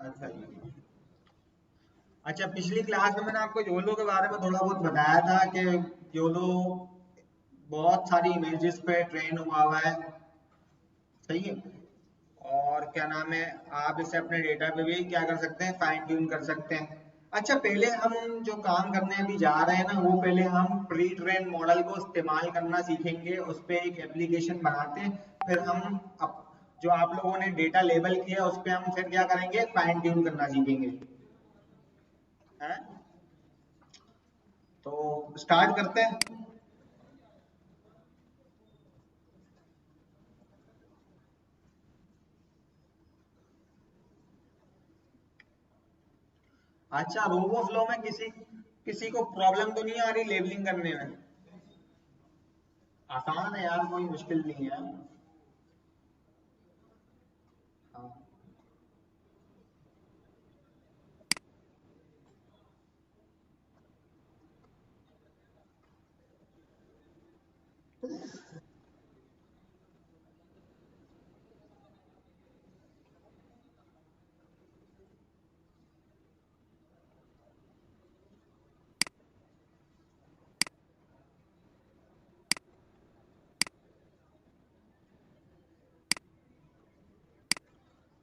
अच्छा जी। अच्छा, पिछली क्लास में मैंने आपको योलो के बारे में थोड़ा बहुत बताया था कि योलो बहुत सारी इमेजेस पे ट्रेन हुआ है, सही है। और क्या नाम है, आप इसे अपने डेटा पे भी क्या कर सकते हैं, फाइन ट्यून कर सकते हैं। अच्छा, पहले हम जो काम करने अभी जा रहे हैं ना, वो पहले हम प्री ट्रेन मॉडल को इस्तेमाल करना सीखेंगे, उस पर एक एप्लीकेशन बनाते हैं। फिर हम जो आप लोगों ने डेटा लेबल किया उस पर हम फिर क्या करेंगे, फाइन ट्यून करना सीखेंगे, है। तो स्टार्ट करते हैं। अच्छा, रोबो फ्लो में किसी किसी को प्रॉब्लम तो नहीं आ रही लेबलिंग करने में? आसान है यार, कोई मुश्किल नहीं है। हाँ।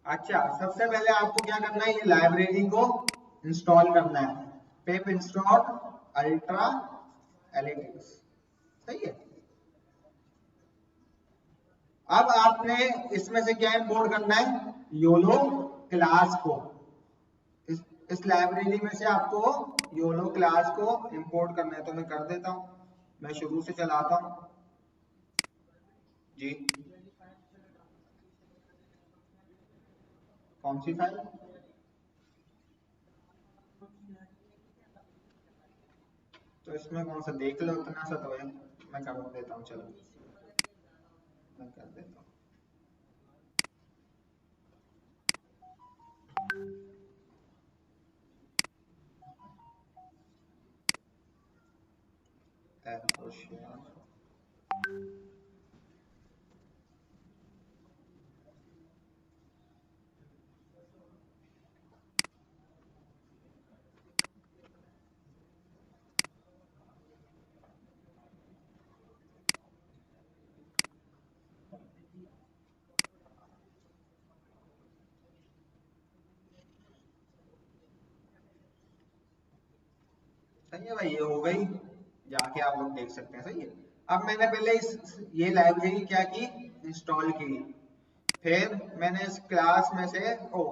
अच्छा, सबसे पहले आपको क्या करना है, ये लाइब्रेरी को इंस्टॉल करना है। पिप इंस्टॉल अल्ट्रा एनालिटिक्स, सही है। अब आपने इसमें से क्या इंपोर्ट करना है, योलो क्लास को। इस इस लाइब्रेरी में से आपको योलो क्लास को इंपोर्ट करना है, तो मैं कर देता हूँ। मैं शुरू से चलाता हूँ जी। कौन सी फाइल? तो इसमें कौन सा, देख लो, इतना सा तो है। मैं कर देता हूँ, चलो मैं कर देता हूँ। सही है भाई, ये हो गई। जाके आप लोग देख सकते हैं, सही है। अब मैंने पहले ये लाइब्रेरी क्या की, इंस्टॉल की। फिर मैंने इस क्लास में से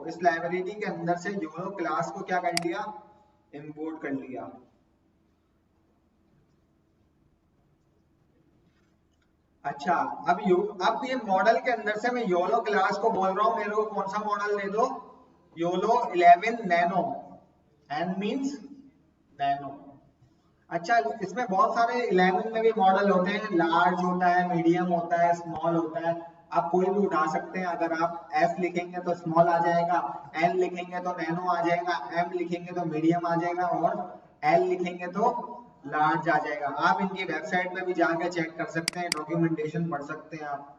इस लाइब्रेरी के अंदर से योलो क्लास को क्या कर लिया, इंपोर्ट कर लिया। अच्छा, अब ये मॉडल के अंदर से मैं योलो क्लास को बोल रहा हूँ, मेरे को कौन सा मॉडल दे दो, YOLO 11 nano. N means nano. अच्छा, इसमें बहुत सारे 11 में भी मॉडल होते हैं, लार्ज होता है, मीडियम होता है, स्मॉल होता है। आप कोई भी उठा सकते हैं। अगर आप एफ लिखेंगे तो स्मॉल आ जाएगा, एन लिखेंगे तो नैनो आ जाएगा, एम लिखेंगे तो मीडियम आ जाएगा, और एल लिखेंगे तो लार्ज आ जाएगा। आप इनकी वेबसाइट पे भी जाके चेक कर सकते हैं, डॉक्यूमेंटेशन पढ़ सकते हैं आप।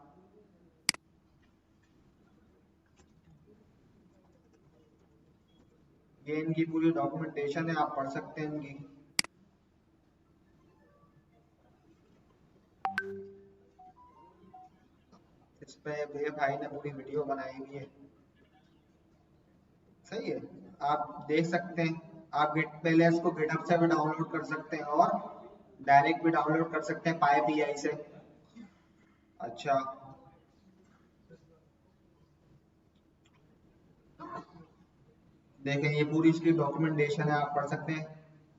ये इनकी पूरी डॉक्यूमेंटेशन है, आप पढ़ सकते हैं इनकी। इस पे मेरे भाई ने पूरी वीडियो बनाई हुई है, सही है। आप देख सकते हैं। आप गिट पहले इसको गिटहब से भी डाउनलोड कर सकते हैं, और डायरेक्ट भी डाउनलोड कर सकते हैं पाई से। अच्छा, देखें, ये पूरी इसकी डॉक्यूमेंटेशन है, आप पढ़ सकते हैं।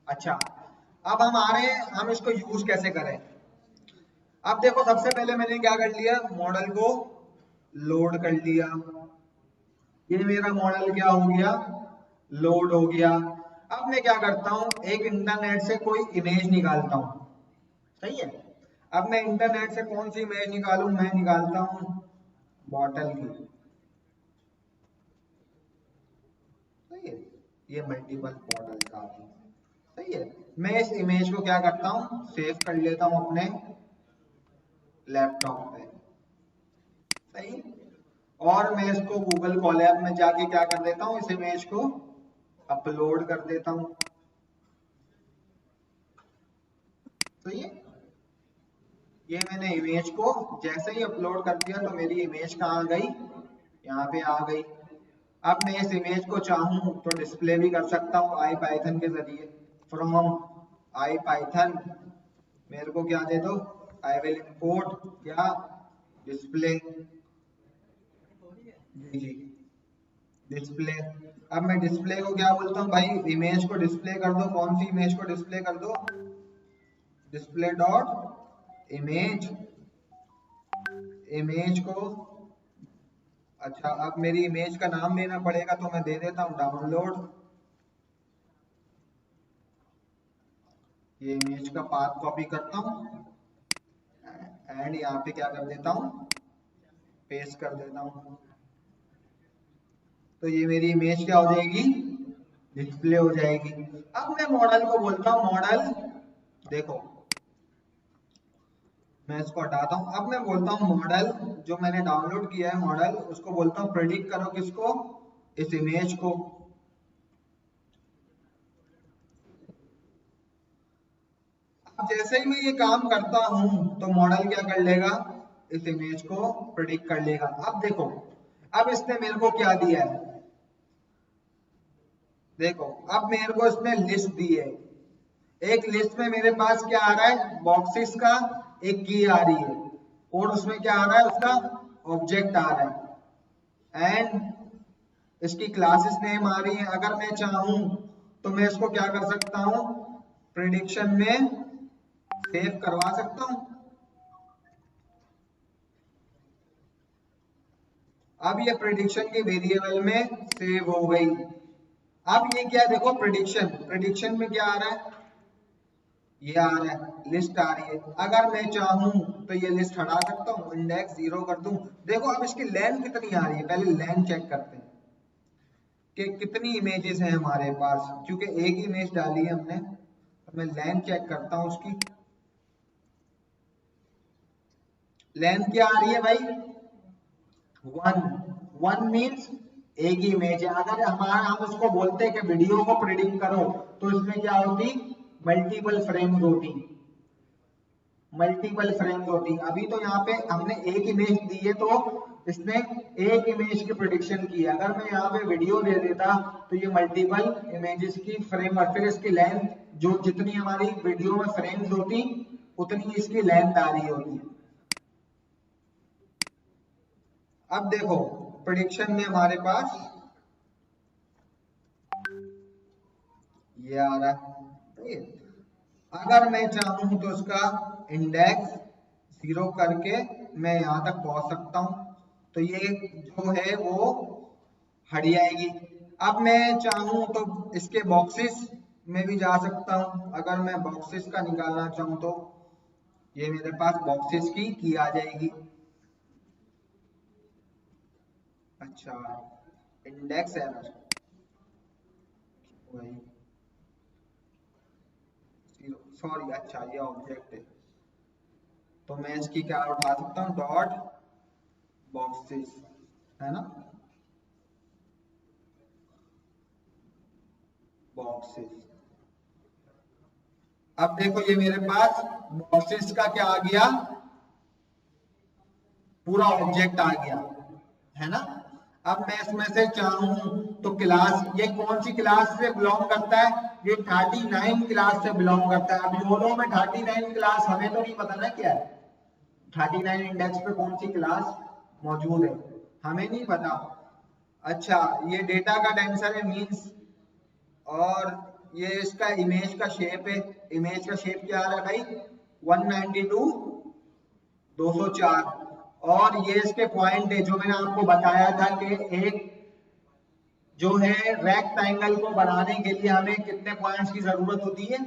अच्छा, अब हम आ रहे हैं, हम इसको यूज कैसे करें। अब देखो, सबसे पहले मैंने क्या कर लिया, मॉडल को लोड कर लिया। ये मेरा मॉडल क्या हो गया, लोड हो गया। अब मैं क्या करता हूँ, एक इंटरनेट से कोई इमेज निकालता हूँ, सही है। अब मैं इंटरनेट से कौन सी इमेज निकालूं, मैं निकालता हूँ बॉटल की, सही है। ये मल्टीपल मॉडल्स आ गए, सही है। मैं इस इमेज को क्या करता हूँ, सेव कर लेता हूँ अपने लैपटॉप पे, सही। और मैं इसको गूगल कोलैब में जाके क्या कर देता हूँ, इस इमेज को अपलोड कर देता हूँ। तो ये मैंने इमेज को जैसे ही अपलोड कर दिया तो मेरी इमेज कहाँ आ गई, यहाँ पे आ गई। अब मैं इस इमेज को चाहूँ तो डिस्प्ले भी कर सकता हूँ IPython के जरिए। फ्रॉम IPython मेरे को क्या दे दो, आई विल इंपोर्ट क्या, डिस्प्ले। जी डिस्प्ले। अब मैं डिस्प्ले को क्या बोलता हूँ भाई, इमेज को डिस्प्ले कर दो। कौन सी इमेज को डिस्प्ले कर दो, डिस्प्ले डॉट इमेज, इमेज को। अच्छा अब मेरी इमेज का नाम देना पड़ेगा तो मैं दे देता हूँ डाउनलोड। ये इमेज का पाथ कॉपी करता हूँ एंड यहाँ पे क्या कर देता हूँ, पेस्ट कर देता हूँ। तो ये मेरी इमेज क्या हो जाएगी, डिस्प्ले हो जाएगी। अब मैं मॉडल को बोलता हूँ, मॉडल देखो मैं इसको हटाता हूँ। अब मैं बोलता हूँ मॉडल जो मैंने डाउनलोड किया है मॉडल, उसको बोलता हूँ प्रेडिक्ट करो किसको, इस इमेज को। अब जैसे ही मैं ये काम करता हूँ तो मॉडल क्या कर लेगा, इस इमेज को प्रेडिक्ट कर लेगा। अब देखो अब इसने मेरे को क्या दिया है, देखो अब मेरे को इसने लिस्ट दी है। एक लिस्ट में मेरे पास क्या आ रहा है, बॉक्सेस का एक की आ रही है और उसमें क्या आ रहा है, उसका ऑब्जेक्ट आ रहा है एंड इसकी क्लासेस नेम आ रही है। अगर मैं चाहूं तो मैं इसको क्या कर सकता हूं, प्रेडिक्शन में सेव करवा सकता हूं। अब ये प्रेडिक्शन की वेरिएबल में सेव हो गई। अब ये क्या देखो, प्रेडिक्शन, प्रेडिक्शन में क्या आ रहा है, ये आ रहा है, लिस्ट आ रही है। अगर मैं चाहूं तो ये लिस्ट हटा सकता हूँ, इंडेक्स 0 कर दूं। देखो अब इसकी लेंथ कितनी आ रही है, पहले लेंथ चेक करते हैं कि कितनी इमेजेस हैं हमारे पास। क्योंकि एक ही इमेज डाली है हमने, तो मैं लेंथ चेक करता हूँ उसकी। लेंथ क्या आ रही है भाई, 1 मीन्स एक ही इमेज है। अगर हमारा हम उसको बोलते हैं कि वीडियो को प्रेडिक्ट करो तो इसमें क्या होती, मल्टीपल फ्रेम्स होती, मल्टीपल फ्रेम्स होती। अभी तो यहाँ पे हमने एक इमेज दी है तो इसने एक इमेज की प्रेडिक्शन की है। अगर मैं यहाँ पे वीडियो दे देता तो ये मल्टीपल इमेजेस की फ्रेम, और फिर इसकी लेंथ जो जितनी हमारी वीडियो में फ्रेम्स होती उतनी इसकी लेंथ आ रही होती। अब देखो प्रेडिक्शन में हमारे पास ये आ रहा है। अगर मैं चाहूं तो उसका इंडेक्स 0 करके मैं यहां तक पहुंच सकता हूं, तो ये जो है वो हट जाएगी। अब मैं चाहूं तो इसके बॉक्सेस में भी जा सकता हूं। अगर मैं बॉक्सेस का निकालना चाहूं तो ये मेरे पास बॉक्सेस की आ जाएगी। अच्छा इंडेक्स एरर, वही सॉरी, अच्छा ये ऑब्जेक्ट है तो मैं इसकी क्या उठा सकता हूँ, डॉट बॉक्सेस, है ना, बॉक्सेस। अब देखो ये मेरे पास बॉक्सेस का क्या आ गया, पूरा ऑब्जेक्ट आ गया, है ना। अब मैं इसमें से चाहूं तो क्लास, ये कौन सी क्लास से बिलोंग करता है, ये 39 क्लास से बिलोंग करता है। अब योनो में 39 क्लास हमें तो नहीं पता ना क्या है, 39 इंडेक्स पे कौन सी क्लास मौजूद है हमें नहीं पता। अच्छा ये डेटा का टेंसर है मीन्स, और ये इसका इमेज का शेप है। इमेज का शेप क्या आ रहा है भाई, 192 204। और ये इसके पॉइंट है जो मैंने आपको बताया था कि एक जो है रेक्टेंगल को बनाने के लिए हमें कितने पॉइंट्स की जरूरत होती है,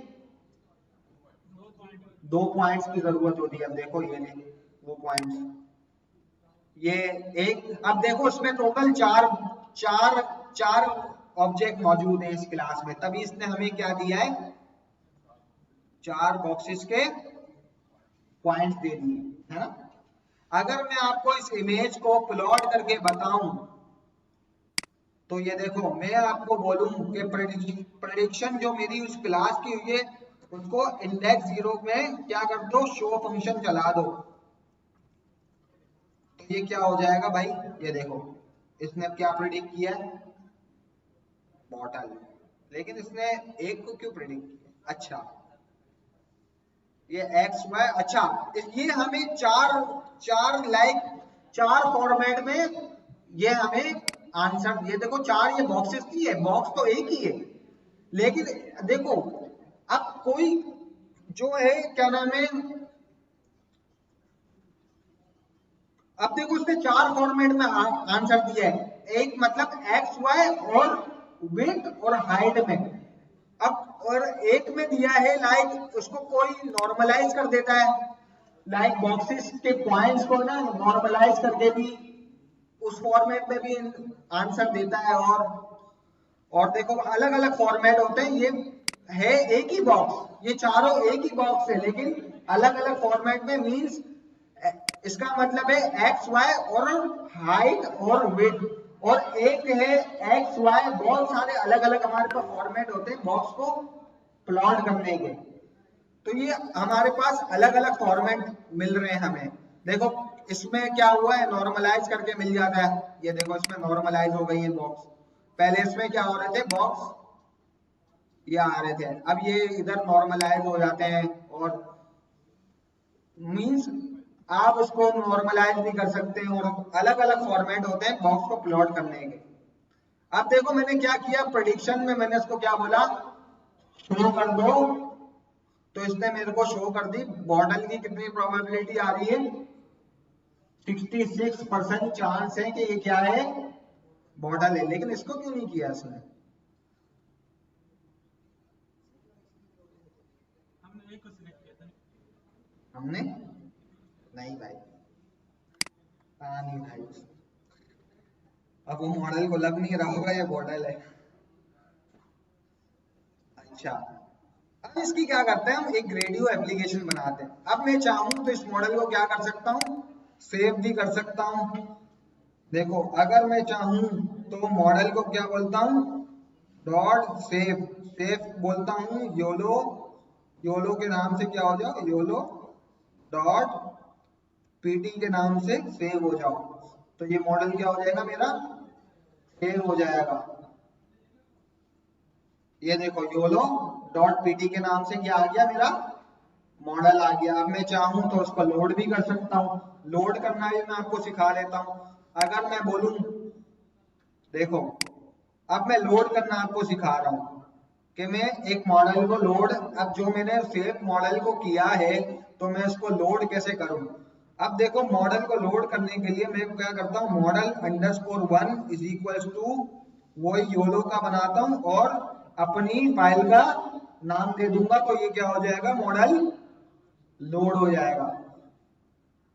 2 पॉइंट्स की जरूरत होती है। अब देखो ये वो पॉइंट्स, ये एक, अब देखो इसमें टोटल चार चार चार ऑब्जेक्ट मौजूद है इस क्लास में, तभी इसने हमें क्या दिया है, 4 बॉक्सेस के पॉइंट्स दे दिए, है ना। अगर मैं आपको इस इमेज को प्लॉट करके बताऊं तो ये देखो, मैं आपको बोलूं कि प्रेडिक्शन जो मेरी उस क्लास की हुई है उसको इंडेक्स 0 में क्या कर दो, शो फंक्शन चला दो, तो ये क्या हो जाएगा भाई, ये देखो इसने क्या प्रेडिक्ट किया है, बॉटल। लेकिन इसने एक को क्यों प्रेडिक्ट किया, अच्छा ये एक्स वाई, अच्छा ये हमें चार फॉर्मेट में ये हमें आंसर, ये देखो चार ये बॉक्सेस की है, बॉक्स तो एक ही है, लेकिन देखो अब कोई जो है क्या नाम है, अब देखो उसने चार फॉर्मेट में आंसर दिया है, एक मतलब एक्स वाई और विड्थ और हाइट में। अब और एक में दिया है लाइक उसको कोई नॉर्मलाइज कर देता है, लाइक बॉक्सेस के पॉइंट्स को ना नॉर्मलाइज करके भी उस फॉर्मेट में भी आंसर देता है। और देखो अलग अलग फॉर्मेट होते हैं, ये है एक ही बॉक्स, ये चारों एक ही बॉक्स है लेकिन अलग अलग फॉर्मेट में, मींस इसका मतलब है एक्स वाई और हाइट और विड्थ, और एक है एक्स वाई, बहुत सारे अलग अलग हमारे पास फॉर्मेट होते हैं बॉक्स को प्लॉट करने के, तो ये हमारे पास अलग अलग फॉर्मेट मिल रहे हैं हमें। देखो इसमें क्या हुआ है, नॉर्मलाइज करके मिल जाता है, ये देखो इसमें नॉर्मलाइज हो गई है बॉक्स, पहले इसमें क्या हो रहे थे बॉक्स ये आ रहे थे, अब ये इधर नॉर्मलाइज हो जाते हैं, और मींस आप उसको नॉर्मलाइज भी कर सकते हैं, और अलग अलग फॉर्मेट होते हैं बॉक्स को प्लॉट करने के। अब देखो मैंने क्या किया, प्रेडिक्शन में मैंने इसको क्या बोला, शो कर दो, तो इसने मेरे को शो कर दी, बॉटल की कितनी प्रोबेबिलिटी आ रही है, 66% चांस है कि ये क्या है, बॉटल है, लेकिन इसको क्यों नहीं किया इसने, हमने नहीं भाई, नहीं भाई, अब वो मॉडल को लग नहीं रहा होगा ये बॉटल है। अच्छा अब इसकी क्या करते हैं, हम एक रेडियो एप्लीकेशन बनाते हैं। अब मैं चाहूं तो इस मॉडल को क्या कर सकता हूं, सेव भी कर सकता हूं। देखो अगर मैं चाहूं तो मॉडल को क्या बोलता हूं, डॉट सेव, सेव बोलता हूं, योलो, योलो के नाम से क्या हो जाओ, योलो डॉट पीटी के नाम से सेव हो जाओ, तो ये मॉडल क्या हो जाएगा मेरा, सेव हो जाएगा। ये देखो योलो डॉट पीटी के नाम से क्या आ गया, मेरा मॉडल आ गया। अब मैं चाहूं तो उसको लोड भी कर सकता हूं, लोड करना भी मैं आपको सिखा देता हूं। अगर मैं बोलूं, देखो अब मैं लोड करना आपको सिखा रहा हूं कि मैं एक मॉडल को लोड, अब जो मैंने सेव मॉडल को किया है तो मैं उसको लोड कैसे करूं। अब देखो मॉडल को लोड करने के लिए मैं क्या करता हूं, model underscore 1 is equal to वही योलो का बनाता हूं और अपनी फाइल का नाम दे दूंगा, तो ये क्या हो जाएगा, मॉडल लोड हो जाएगा।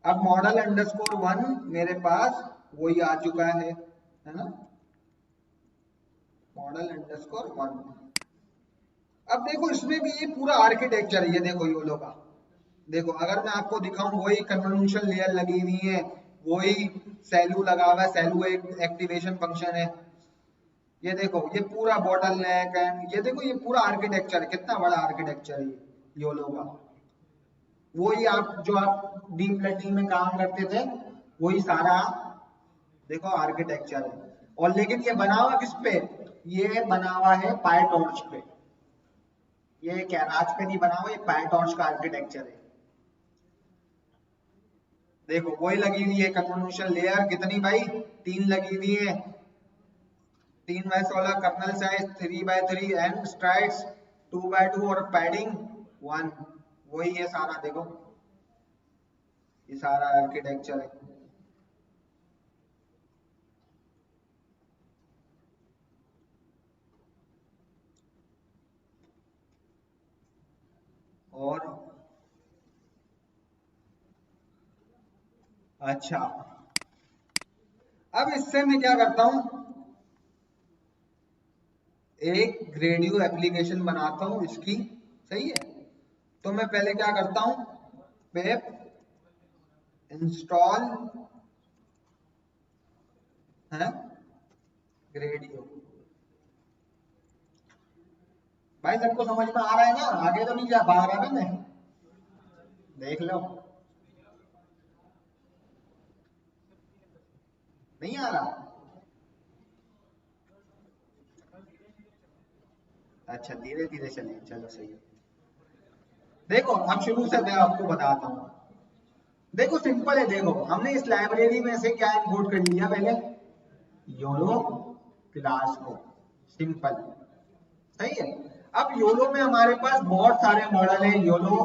अब मॉडल अंडरस्कोर 1 मेरे पास वही आ चुका है ना, मॉडल अंडरस्कोर 1। अब देखो इसमें भी ये पूरा आर्किटेक्चर है, ये देखो योलो का, देखो अगर मैं आपको दिखाऊं, वही कन्वोल्यूशन लेयर लगी हुई है, वही सैलू लगा हुआ है, सैलू एक एक्टिवेशन फंक्शन है, ये देखो ये पूरा बॉटल नेक एंड ये देखो ये पूरा आर्किटेक्चर, कितना बड़ा आर्किटेक्चर है योलो का, वही आप जो आप डीप लर्निंग में काम करते थे वही सारा देखो आर्किटेक्चर है। और लेकिन ये बना हुआ किस पे, ये बना हुआ है पायटॉर्च पे, ये कैराज पे नहीं बना हुआ, ये पायटॉर्च का आर्किटेक्चर है। देखो वही लगी हुई है कन्वोल्यूशन लेयर, कितनी भाई, 3 लगी हुई है, 3x16, colonel size 3x3 and strides 2x2 और पैडिंग 1, वही है सारा, देखो ये सारा आर्किटेक्चर है। और अच्छा अब इससे मैं क्या करता हूं, एक रेडियो एप्लीकेशन बनाता हूं इसकी, सही है। तो मैं पहले क्या करता हूं, वेब इंस्टॉल है ग्रेडियो। भाई सबको समझ में आ रहा है ना? आगे तो नहीं जा पा रहा ना मैं? देख लो, नहीं आ रहा? अच्छा, धीरे धीरे चलिए, चलो सही है। देखो अब शुरू से मैं आपको बताता हूँ। देखो सिंपल है, देखो हमने इस लाइब्रेरी में से क्या इंपोर्ट कर लिया पहले, योलो क्लास को, सिंपल, सही है। अब योलो में हमारे पास बहुत सारे मॉडल हैं, योलो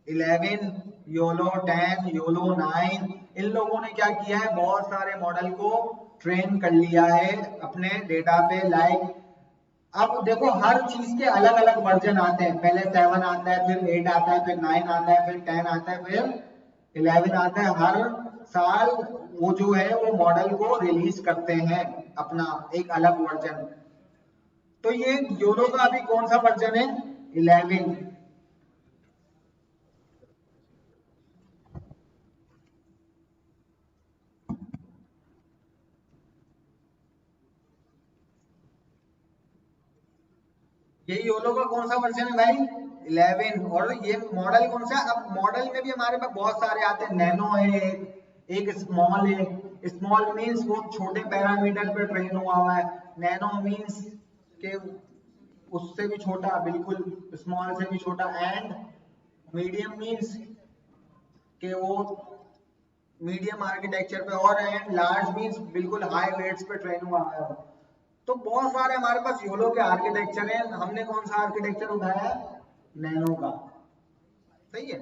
11, योलो 10, योलो 9। इन लोगों ने क्या किया है, बहुत सारे मॉडल को ट्रेन कर लिया है अपने डेटा पे। लाइक अब देखो हर चीज के अलग अलग वर्जन आते हैं, पहले 7 आता है, फिर 8 आता है, फिर 9 आता है, फिर 10 आता है, फिर 11 आता है। हर साल वो जो है वो मॉडल को रिलीज करते हैं अपना एक अलग वर्जन। तो ये योलो का अभी कौन सा वर्जन है, 11। ये योलो का कौन सा वर्जन है भाई, 11। और ये मॉडल कौन सा, अब मॉडल में भी हमारे पास बहुत सारे आते हैं, नैनो है, एक स्मॉल है। स्मॉल मीन्स वो छोटे पैरामीटर पे ट्रेन हुआ है, नैनो मीन्स के उससे भी छोटा, बिल्कुल स्मॉल से भी छोटा, एंड मीडियम मीन्स के वो मीडियम आर्किटेक्चर पे, और एंड लार्ज मीन्स बिल्कुल हाई वेट्स पे ट्रेन हुआ है। तो बहुत सारे हमारे पास योलो के आर्किटेक्चर हैं। हमने कौन सा आर्किटेक्चर उठाया है, नैनो का, सही है।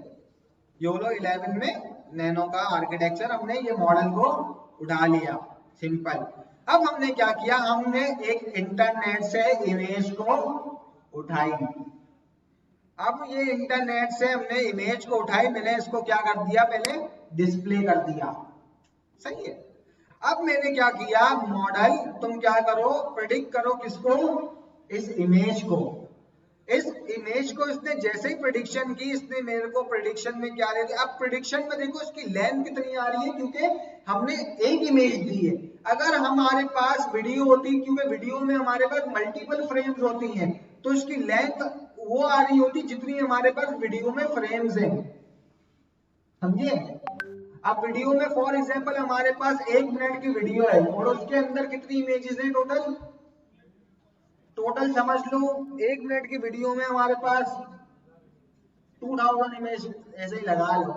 योलो 11 में नैनो का आर्किटेक्चर, हमने ये मॉडल को उठा लिया, सिंपल। अब हमने क्या किया, हमने एक इंटरनेट से इमेज को उठाई। अब ये इंटरनेट से हमने इमेज को उठाई, मैंने इसको क्या कर दिया, पहले डिस्प्ले कर दिया, सही है। अब मैंने क्या किया, मॉडल तुम क्या करो, प्रेडिक्ट करो किसको, इस इमेज को। इस इमेज को इसने जैसे ही प्रेडिक्शन की, इसने मेरे को प्रेडिक्शन में क्या दे दिया। अब प्रेडिक्शन में देखो इसकी लेंथ कितनी आ रही है, क्योंकि हमने एक इमेज दी है। अगर हमारे पास वीडियो होती, क्योंकि वीडियो में हमारे पास मल्टीपल फ्रेम्स होती हैं, तो इसकी लेंथ वो आ रही होती जितनी हमारे पास वीडियो में फ्रेम्स हैं, समझे। अब वीडियो में फॉर एग्जांपल हमारे पास 1 मिनट की वीडियो है और उसके अंदर कितनी इमेजेस हैं टोटल, टोटल समझ लो 1 मिनट की वीडियो में हमारे पास 2000 इमेज, ऐसे ही लगा लो,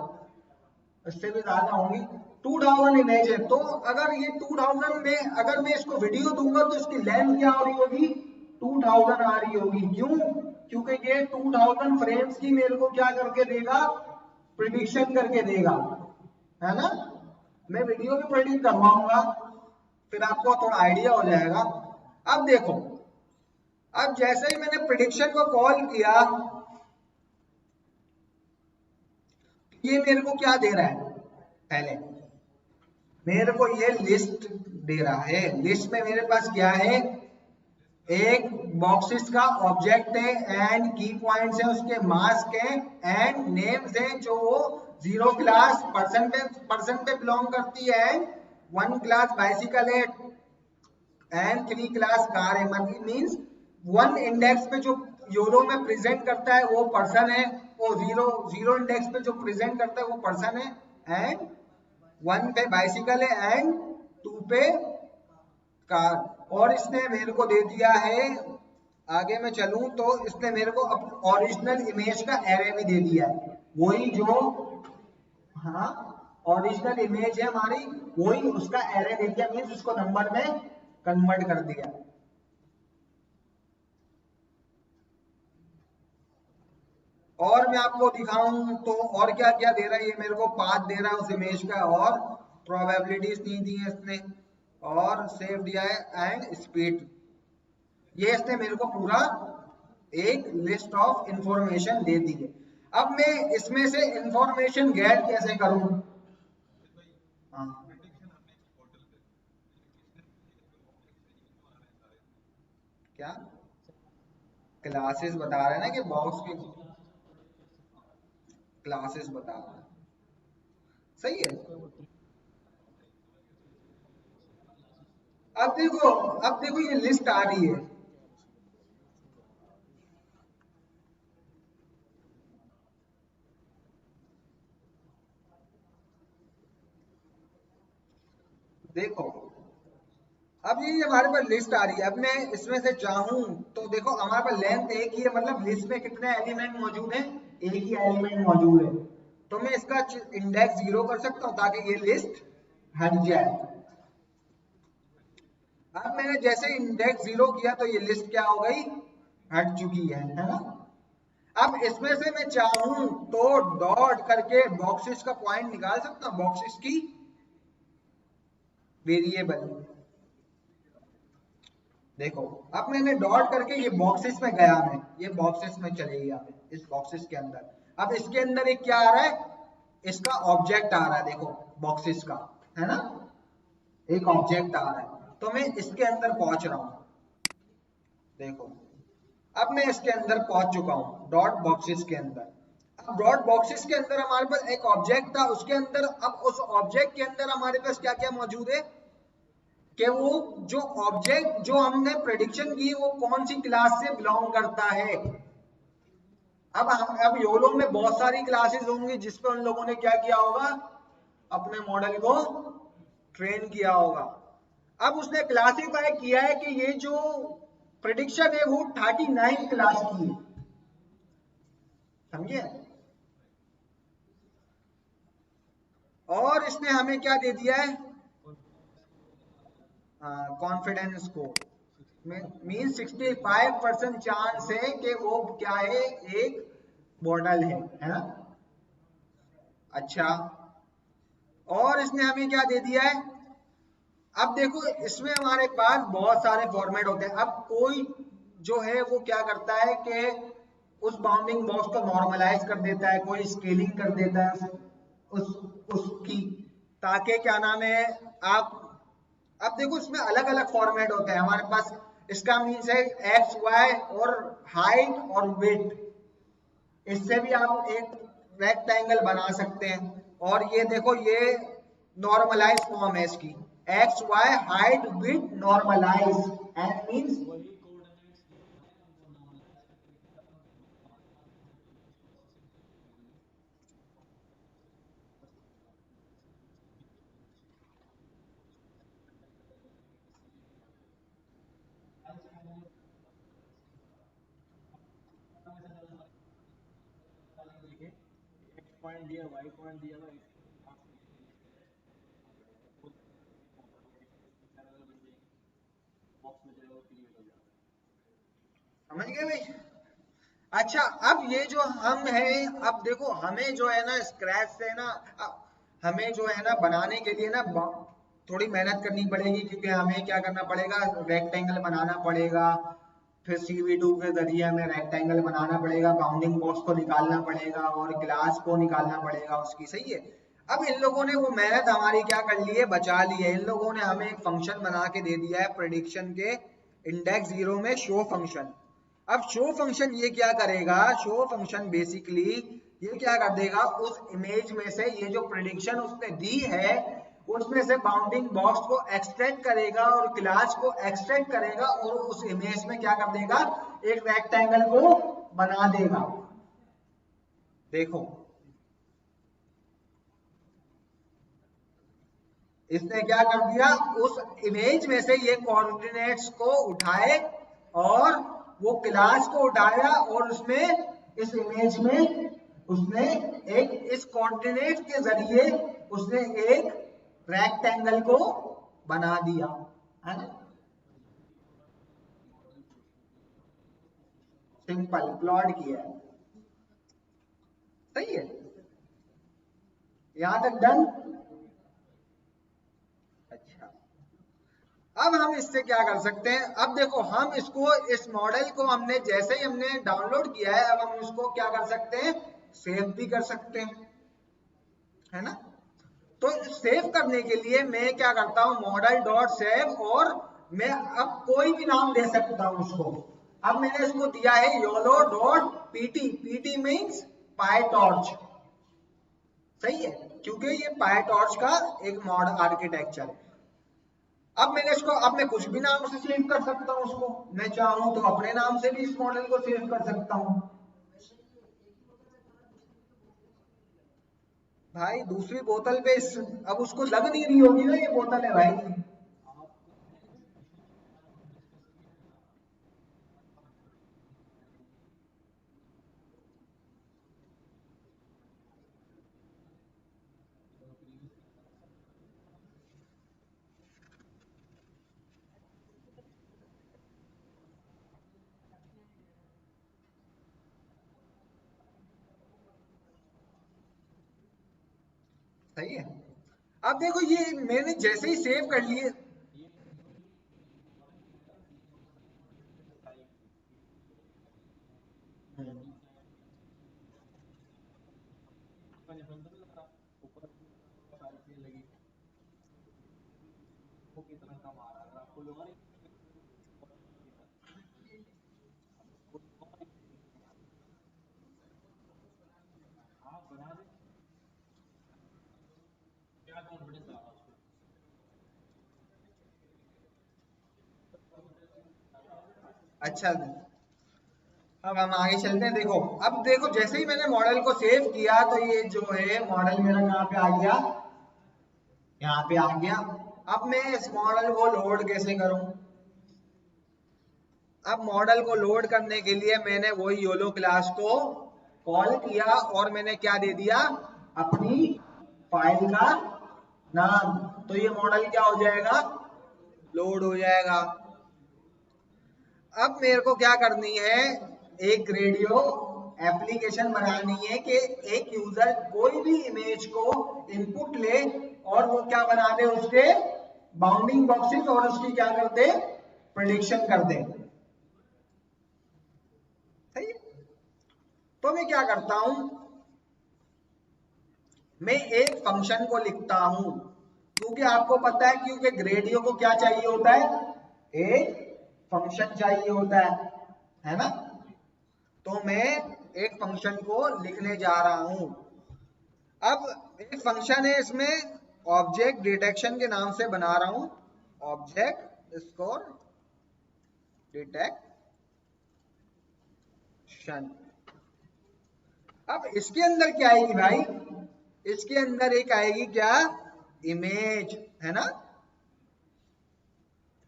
इससे भी ज्यादा होंगी, 2000 इमेज है। तो अगर ये 2000 में अगर मैं इसको वीडियो दूंगा तो इसकी लेंथ क्या हो रही होगी, 2000 आ रही होगी। क्यों, क्योंकि ये 2000 फ्रेम्स की मेरे को क्या करके देगा, प्रिडिक्शन करके देगा, है ना। मैं वीडियो भी प्रेडिक्ट करवाऊंगा, फिर आपको थोड़ा आइडिया हो जाएगा। अब देखो, अब जैसे ही मैंने प्रिडिक्शन को कॉल किया, ये मेरे को क्या दे रहा है, पहले मेरे को ये लिस्ट दे रहा है। लिस्ट में मेरे पास क्या है, एक बॉक्सेस का ऑब्जेक्ट है, एंड की पॉइंट्स है, उसके मास्क है, एंड नेम्स है जो वो 0 क्लास पर्सन पे बिलोंग करती है, 1 क्लास बाइसिकल है, एंड 3 क्लास कार है। मतलब मींस 1 इंडेक्स पे जो योलो में प्रेजेंट करता है वो पर्सन है, वो जीरो इंडेक्स पे जो प्रेजेंट करता है वो पर्सन है, एंड 1 पे बाइसिकल है, एंड 2 पे कार। और इसने मेरे को दे दिया है, आगे मैं चलूं तो इसने मेरे को ओरिजिनल इमेज का एरे भी दे दिया है, वही जो, हाँ ओरिजिनल इमेज है हमारी, वही उसका एरे दे दिया, मीन्स उसको नंबर में कन्वर्ट कर दिया। और मैं आपको दिखाऊं तो और क्या क्या दे रहा है, ये मेरे को पाथ दे रहा है उस इमेज का, और प्रोबेबिलिटीज नहीं दी है इसने, और सेव दिया है, एंड स्पीड। ये इसने मेरे को पूरा एक लिस्ट ऑफ इंफॉर्मेशन दे दी है। अब मैं इसमें से इंफॉर्मेशन गेट कैसे करूं, हाँ क्या क्लासेस बता रहे हैं ना, कि बॉक्स की क्लासेस बता रहा है। सही है। अब देखो ये लिस्ट आ रही है। देखो अब ये हमारे पास लिस्ट आ रही है। अब मैं इसमें से चाहूं तो देखो हमारे पास लेंथ एक ही है, मतलब लिस्ट में कितने एलिमेंट मौजूद हैं, एक ही एलिमेंट मौजूद है। तो मैं इसका इंडेक्स 0 कर सकता हूं ताकि ये लिस्ट हट जाए। अब मैंने जैसे इंडेक्स 0 किया तो ये लिस्ट क्या हो गई, हट चुकी है ना। अब इसमें से मैं चाहूं तो डॉट करके बॉक्सेस का पॉइंट निकाल सकता हूं, बॉक्सेस की वेरिएबल। देखो अब मैंने डॉट करके ये बॉक्सेस में गया, मैं ये बॉक्सेस में चले गया, इस बॉक्सेस के अंदर। अब इसके अंदर एक क्या आ रहा है, इसका ऑब्जेक्ट आ रहा है, देखो बॉक्सेस का, है ना, एक ऑब्जेक्ट आ रहा है। तो मैं इसके अंदर पहुंच रहा हूं। देखो अब मैं इसके अंदर पहुंच चुका हूं, डॉट बॉक्सेस के अंदर। अब डॉट बॉक्सेस के अंदर हमारे पास एक ऑब्जेक्ट था, उसके अंदर, अब उस ऑब्जेक्ट के अंदर हमारे पास क्या क्या मौजूद है कि वो जो ऑब्जेक्ट जो हमने प्रेडिक्शन की वो कौन सी क्लास से बिलोंग करता है। अब योलो में बहुत सारी क्लासेस होंगी जिस पे उन लोगों ने क्या किया होगा, अपने मॉडल को ट्रेन किया होगा। अब उसने क्लासिफाई किया है कि ये जो प्रेडिक्शन है वो 39 क्लास की है, समझे। और इसने हमें क्या दे दिया है, कॉन्फिडेंस स्कोर मीन 65% चांस है कि वो क्या है, एक मॉडल है ना। अच्छा, और इसने हमें क्या दे दिया है। अब देखो इसमें हमारे पास बहुत सारे फॉर्मेट होते हैं। अब कोई जो है वो क्या करता है कि उस बाउंडिंग बॉक्स को नॉर्मलाइज कर देता है, कोई स्केलिंग कर देता है उस उसकी, ताकि क्या नाम है आप। अब देखो इसमें अलग अलग फॉर्मेट होते हैं हमारे पास। इसका मीन्स है एक्स वाई और हाइट और विड्थ, इससे भी आप एक रेक्टेंगल बना सकते हैं। और ये देखो ये नॉर्मलाइज फॉर्म है इसकी, X Y height width normalise, and means समझ गए भाई। अच्छा अब ये जो हम है, अब देखो हमें जो है ना स्क्रैच से ना, हमें जो है ना बनाने के लिए ना थोड़ी मेहनत करनी पड़ेगी, क्योंकि हमें क्या करना पड़ेगा, रेक्टेंगल बनाना पड़ेगा। फिर CV2 के जरिए हमें रेक्टेंगल बनाना पड़ेगा, बाउंडिंग बॉक्स को निकालना पड़ेगा और क्लास को निकालना पड़ेगा उसकी, सही है। अब इन लोगों ने वो मेहनत हमारी क्या कर ली है, बचा ली है। इन लोगों ने हमें एक फंक्शन बना के दे दिया है प्रेडिक्शन के इंडेक्स 0 में, शो फंक्शन। अब शो फंक्शन ये क्या करेगा, शो फंक्शन बेसिकली ये क्या कर देगा, उस इमेज में से ये जो प्रेडिक्शन उसने दी है उसमें से बाउंडिंग बॉक्स को एक्सट्रैक्ट करेगा और क्लास को एक्सट्रैक्ट करेगा और उस इमेज में क्या कर देगा, एक रेक्टेंगल को बना देगा। देखो इसने क्या कर दिया, उस इमेज में से ये कोऑर्डिनेट्स को उठाए और वो क्लास को उठाया और उसमें इस इमेज में उसने एक इस कोऑर्डिनेट के जरिए उसने एक रेक्टेंगल को बना दिया, है ना। सिंपल प्लॉट किया है, सही है। यहां तक डन। अच्छा अब हम इससे क्या कर सकते हैं, अब देखो हम इसको, इस मॉडल को हमने जैसे ही हमने डाउनलोड किया है, अब हम इसको क्या कर सकते हैं, सेव भी कर सकते हैं, है ना। तो सेव करने के लिए मैं क्या करता हूं, मॉडल डॉट सेव, और मैं अब कोई भी नाम दे सकता हूं उसको। अब मैंने इसको दिया है YOLO dot PT, PT means पाई टॉर्च, सही है, क्योंकि ये पायटॉर्च का एक मॉडल आर्किटेक्चर है। अब मैंने इसको, अब मैं कुछ भी नाम से सेव कर सकता हूँ उसको, मैं चाहूँ तो अपने नाम से भी इस मॉडल को सेव कर सकता हूँ। भाई दूसरी बोतल पे अब उसको लग नहीं रही होगी ना ये बोतल है भाई। सही है। अब देखो ये मैंने जैसे ही सेव कर लिए, अच्छा अब हम आगे चलते हैं। देखो अब देखो जैसे ही मैंने मॉडल को सेव किया तो ये जो है मॉडल मेरा कहाँ पे आ गया, यहाँ पे आ गया। अब मैं इस मॉडल को लोड कैसे करूं? अब मॉडल को लोड करने के लिए मैंने वही योलो क्लास को कॉल किया और मैंने क्या दे दिया, अपनी फाइल का नाम। तो ये मॉडल क्या हो जाएगा, लोड हो जाएगा। अब मेरे को क्या करनी है, एक रेडियो एप्लीकेशन बनानी है कि एक यूजर कोई भी इमेज को इनपुट ले और वो क्या बना दे, उसके बाउंडिंग बॉक्सेस और उसकी क्या कर दे, प्रेडिक्शन कर दे। सही है। तो मैं क्या करता हूं, मैं एक फंक्शन को लिखता हूं, क्योंकि आपको पता है क्योंकि ग्रेडियो को क्या चाहिए होता है, एक फंक्शन चाहिए होता है ना। तो मैं एक फंक्शन को लिखने जा रहा हूं। अब एक फंक्शन है, इसमें ऑब्जेक्ट डिटेक्शन के नाम से बना रहा हूं, ऑब्जेक्ट स्कोर डिटेक्शन। अब इसके अंदर क्या आएगी भाई, इसके अंदर एक आएगी क्या, इमेज, है ना,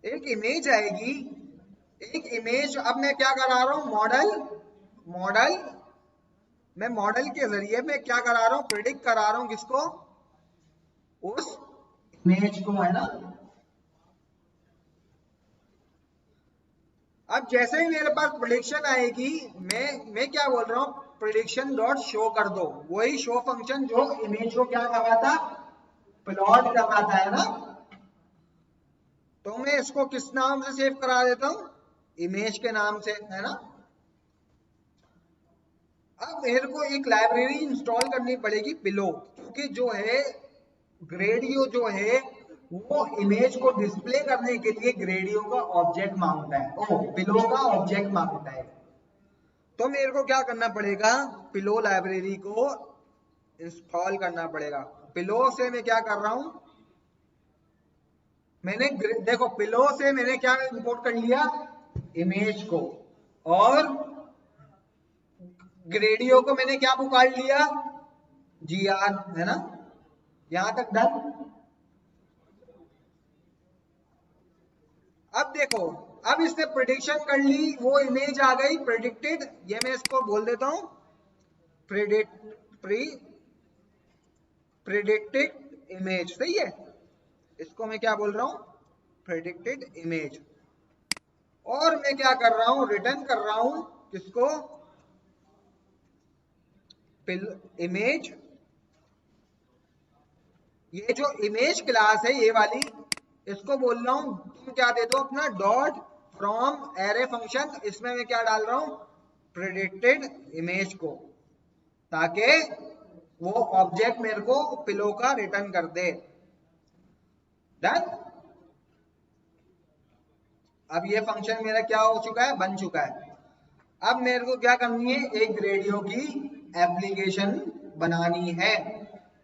एक इमेज आएगी, एक इमेज। अब मैं क्या करा रहा हूं, मॉडल मैं मॉडल के जरिए मैं क्या करा रहा हूं, प्रिडिक्ट करा रहा हूं किसको, उस इमेज को, है ना। अब जैसे ही मेरे पास प्रिडिक्शन आएगी, मैं क्या बोल रहा हूं, प्रिडिक्शन डॉट शो कर दो, वही शो फंक्शन जो इमेज को क्या कर रहा था, प्लॉट कर रहा था, है ना। तो मैं इसको किस नाम से सेव करा देता हूं, इमेज के नाम से, है ना। अब मेरे को एक लाइब्रेरी इंस्टॉल करनी पड़ेगी पिलो, क्योंकि जो है ग्रेडियो जो है वो इमेज को डिस्प्ले करने के लिए ग्रेडियो का ऑब्जेक्ट मांगता है, ओ पिलो का ऑब्जेक्ट मांगता है। तो मेरे को क्या करना पड़ेगा, पिलो लाइब्रेरी को इंस्टॉल करना पड़ेगा। पिलो से मैं क्या कर रहा हूं, मैंने देखो पिलो से मैंने क्या इंपोर्ट कर लिया, इमेज को, और ग्रेडियो को मैंने क्या पुकार लिया, GR, है ना। यहां तक डन। अब देखो, अब इसने प्रिडिक्शन कर ली, वो इमेज आ गई प्रिडिक्टेड, ये मैं इसको बोल देता हूं प्रिडिक्टेड इमेज। सही है, इसको मैं क्या बोल रहा हूं, प्रिडिक्टेड इमेज। और मैं क्या कर रहा हूं, रिटर्न कर रहा हूं किसको, इमेज। ये जो इमेज क्लास है ये वाली, इसको बोल रहा हूं तुम क्या दे दो अपना डॉट फ्रॉम एरे फंक्शन, इसमें मैं क्या डाल रहा हूं, प्रेडिक्टेड इमेज को, ताकि वो ऑब्जेक्ट मेरे को पिलो का रिटर्न कर दे। डन। अब ये फंक्शन मेरा क्या हो चुका है, बन चुका है। अब मेरे को क्या करनी है, एक रेडियो की एप्लीकेशन बनानी है।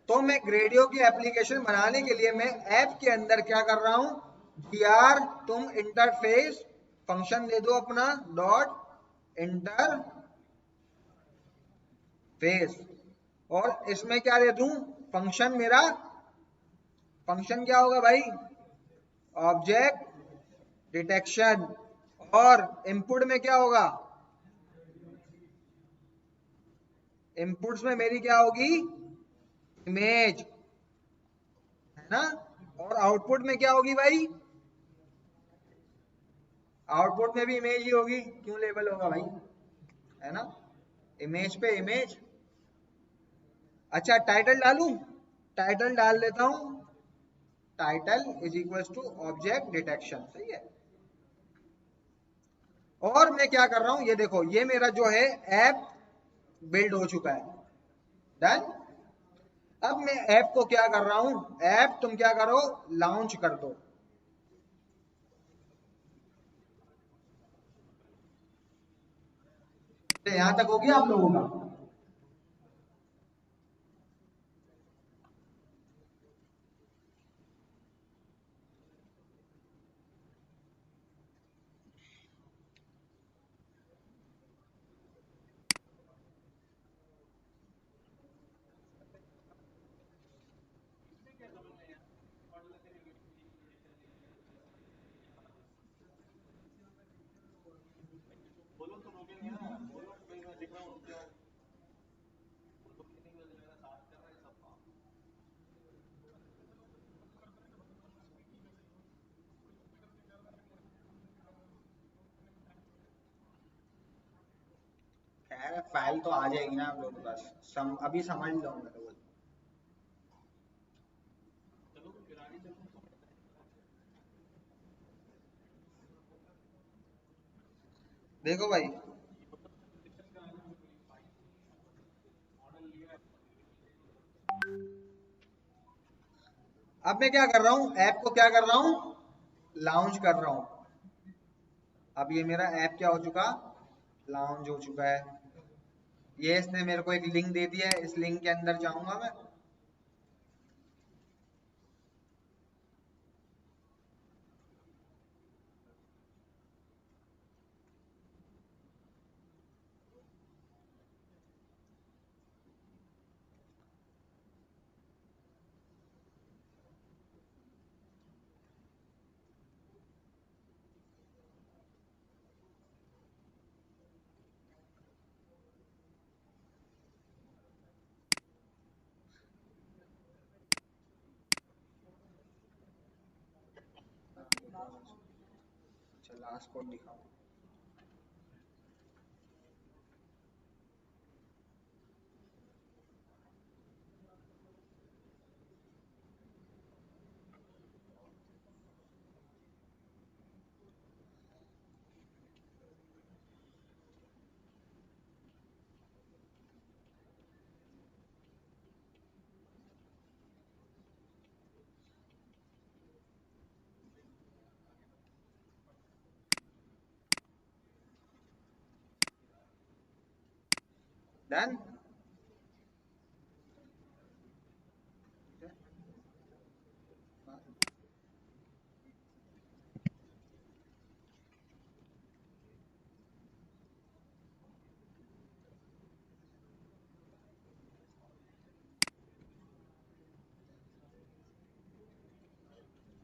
तो मैं ग्रेडियो की एप्लीकेशन बनाने के लिए मैं ऐप के अंदर क्या कर रहा हूं, dr तुम इंटरफेस फंक्शन दे दो अपना डॉट इंटरफेस, और इसमें क्या दे दूं, फंक्शन मेरा, फंक्शन क्या होगा भाई, ऑब्जेक्ट डिटेक्शन, और इनपुट में क्या होगा, इनपुट्स में मेरी क्या होगी, इमेज, है ना, और आउटपुट में क्या होगी भाई, आउटपुट में भी इमेज ही होगी, क्यों लेबल होगा भाई, है ना, इमेज पे इमेज। अच्छा टाइटल डालूं, टाइटल डाल लेता हूं, title is equals to object detection, सही है। और मैं क्या कर रहा हूं, ये देखो ये मेरा जो है ऐप बिल्ड हो चुका है, डन। अब मैं ऐप को क्या कर रहा हूं, ऐप तुम क्या करो, लॉन्च कर दो। तो यहां तक हो गया आप लोगों का, खैर फाइल तो आ जाएगी ना आप लोगों के पास, अभी समझ लो मेरे को। देखो भाई, अब मैं क्या कर रहा हूं, ऐप को क्या कर रहा हूं, लॉन्च कर रहा हूं। अब ये मेरा ऐप क्या हो चुका, लॉन्च हो चुका है। ये इसने मेरे को एक लिंक दे दिया है, इस लिंक के अंदर जाऊंगा मैं, अच्छा लास्ट कोड दिखाओ। डन।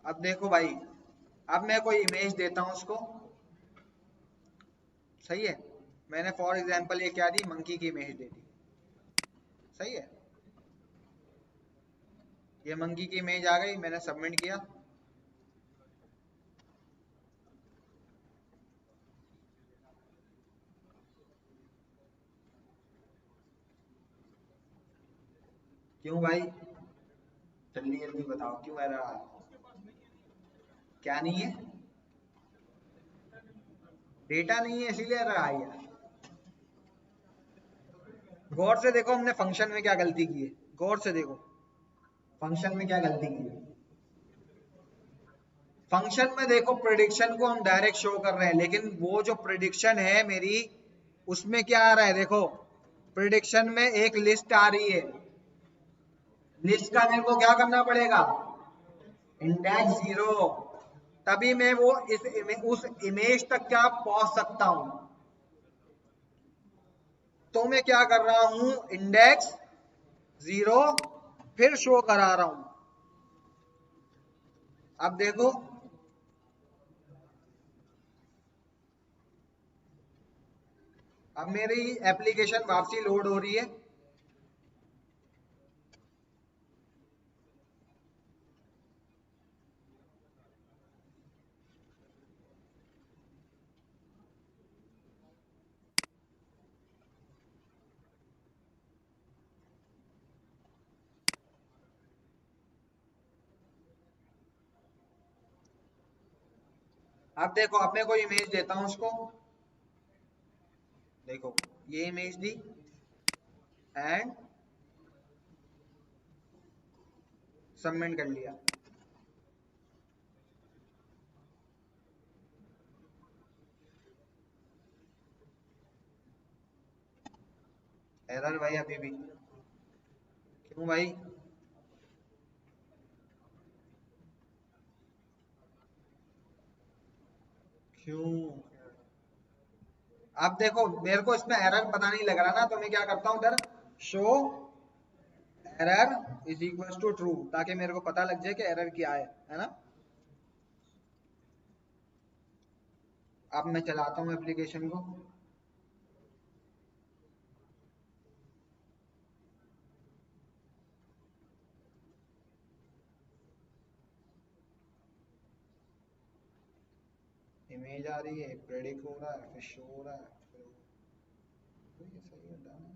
अब देखो भाई, अब मैं कोई इमेज देता हूं उसको, सही है, मैंने फॉर एग्जांपल ये क्या दी, मंकी की इमेज दे दी, सही है, ये मंकी की इमेज आ गई, मैंने सबमिट किया। क्यों भाई, जल्दी जल्दी बताओ क्यों एरर आ रहा है, क्या नहीं है, डेटा नहीं है इसीलिए एरर आई है। गौर से देखो हमने फंक्शन में क्या गलती की है, गौर से देखो फंक्शन में क्या गलती की है। फंक्शन में देखो प्रेडिक्शन को हम डायरेक्ट शो कर रहे हैं, लेकिन वो जो प्रेडिक्शन है मेरी, उसमें क्या आ रहा है, देखो प्रेडिक्शन में एक लिस्ट आ रही है, लिस्ट का मेरे को क्या करना पड़ेगा, इंडेक्स 0, तभी मैं वो उस इमेज तक क्या पहुंच सकता हूं। तो मैं क्या कर रहा हूं, इंडेक्स 0 फिर शो करा रहा हूं। अब देखो, अब मेरी एप्लीकेशन वापसी लोड हो रही है। अब देखो, अब मैं कोई इमेज देता हूं उसको, देखो ये इमेज दी एंड सबमिट कर लिया। एरर भाई अभी भी, क्यों भाई? क्यों? अब देखो, मेरे को इसमें एरर पता नहीं लग रहा ना, तो मैं क्या करता हूँ इधर, show error is equal to true, ताकि मेरे को पता लग जाए कि एरर क्या है ना। अब मैं चलाता हूँ एप्लीकेशन को। इमेज आ रही है, प्रेडिक्ट हो रहा है, फिर शो हो रहा है, फिर तो ये सही है डन है।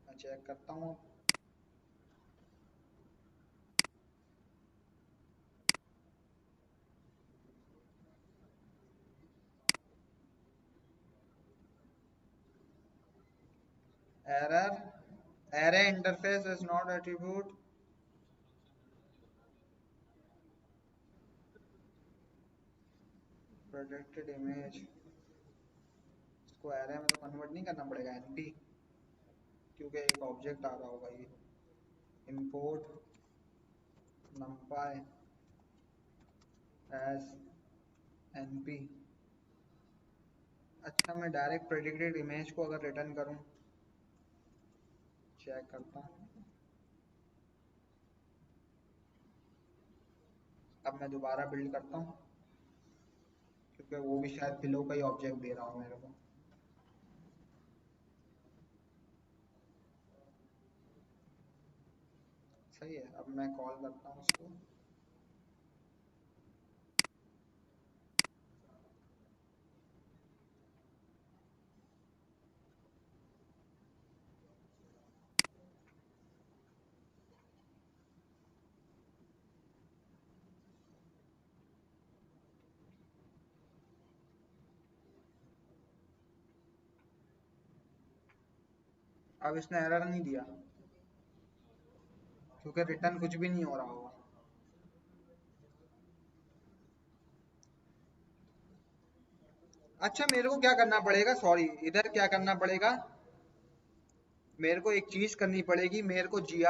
मैं चेक करता हूँ। Error, array interface is not attribute, प्रोडक्टेड image, इसको एरे में तो कन्वर्ट नहीं करना पड़ेगा, एनपी, क्योंकि एक ऑब्जेक्ट आ रहा होगा ये, इंपोर्ट numpy एज एनपी। अच्छा, मैं डायरेक्ट प्रेडिक्टेड इमेज को अगर रिटर्न करूं, चेक करता हूं। अब मैं दोबारा बिल्ड करता हूं, क्योंकि वो भी शायद पिलो का ही ऑब्जेक्ट दे रहा हूं मेरे को। सही है, अब मैं कॉल करता हूं उसको। अब इसने एरर नहीं दिया, क्योंकि रिटर्न कुछ भी नहीं हो रहा होगा। अच्छा, मेरे को क्या करना पड़ेगा, सॉरी, इधर क्या करना पड़ेगा, मेरे को एक चीज करनी पड़ेगी, मेरे को G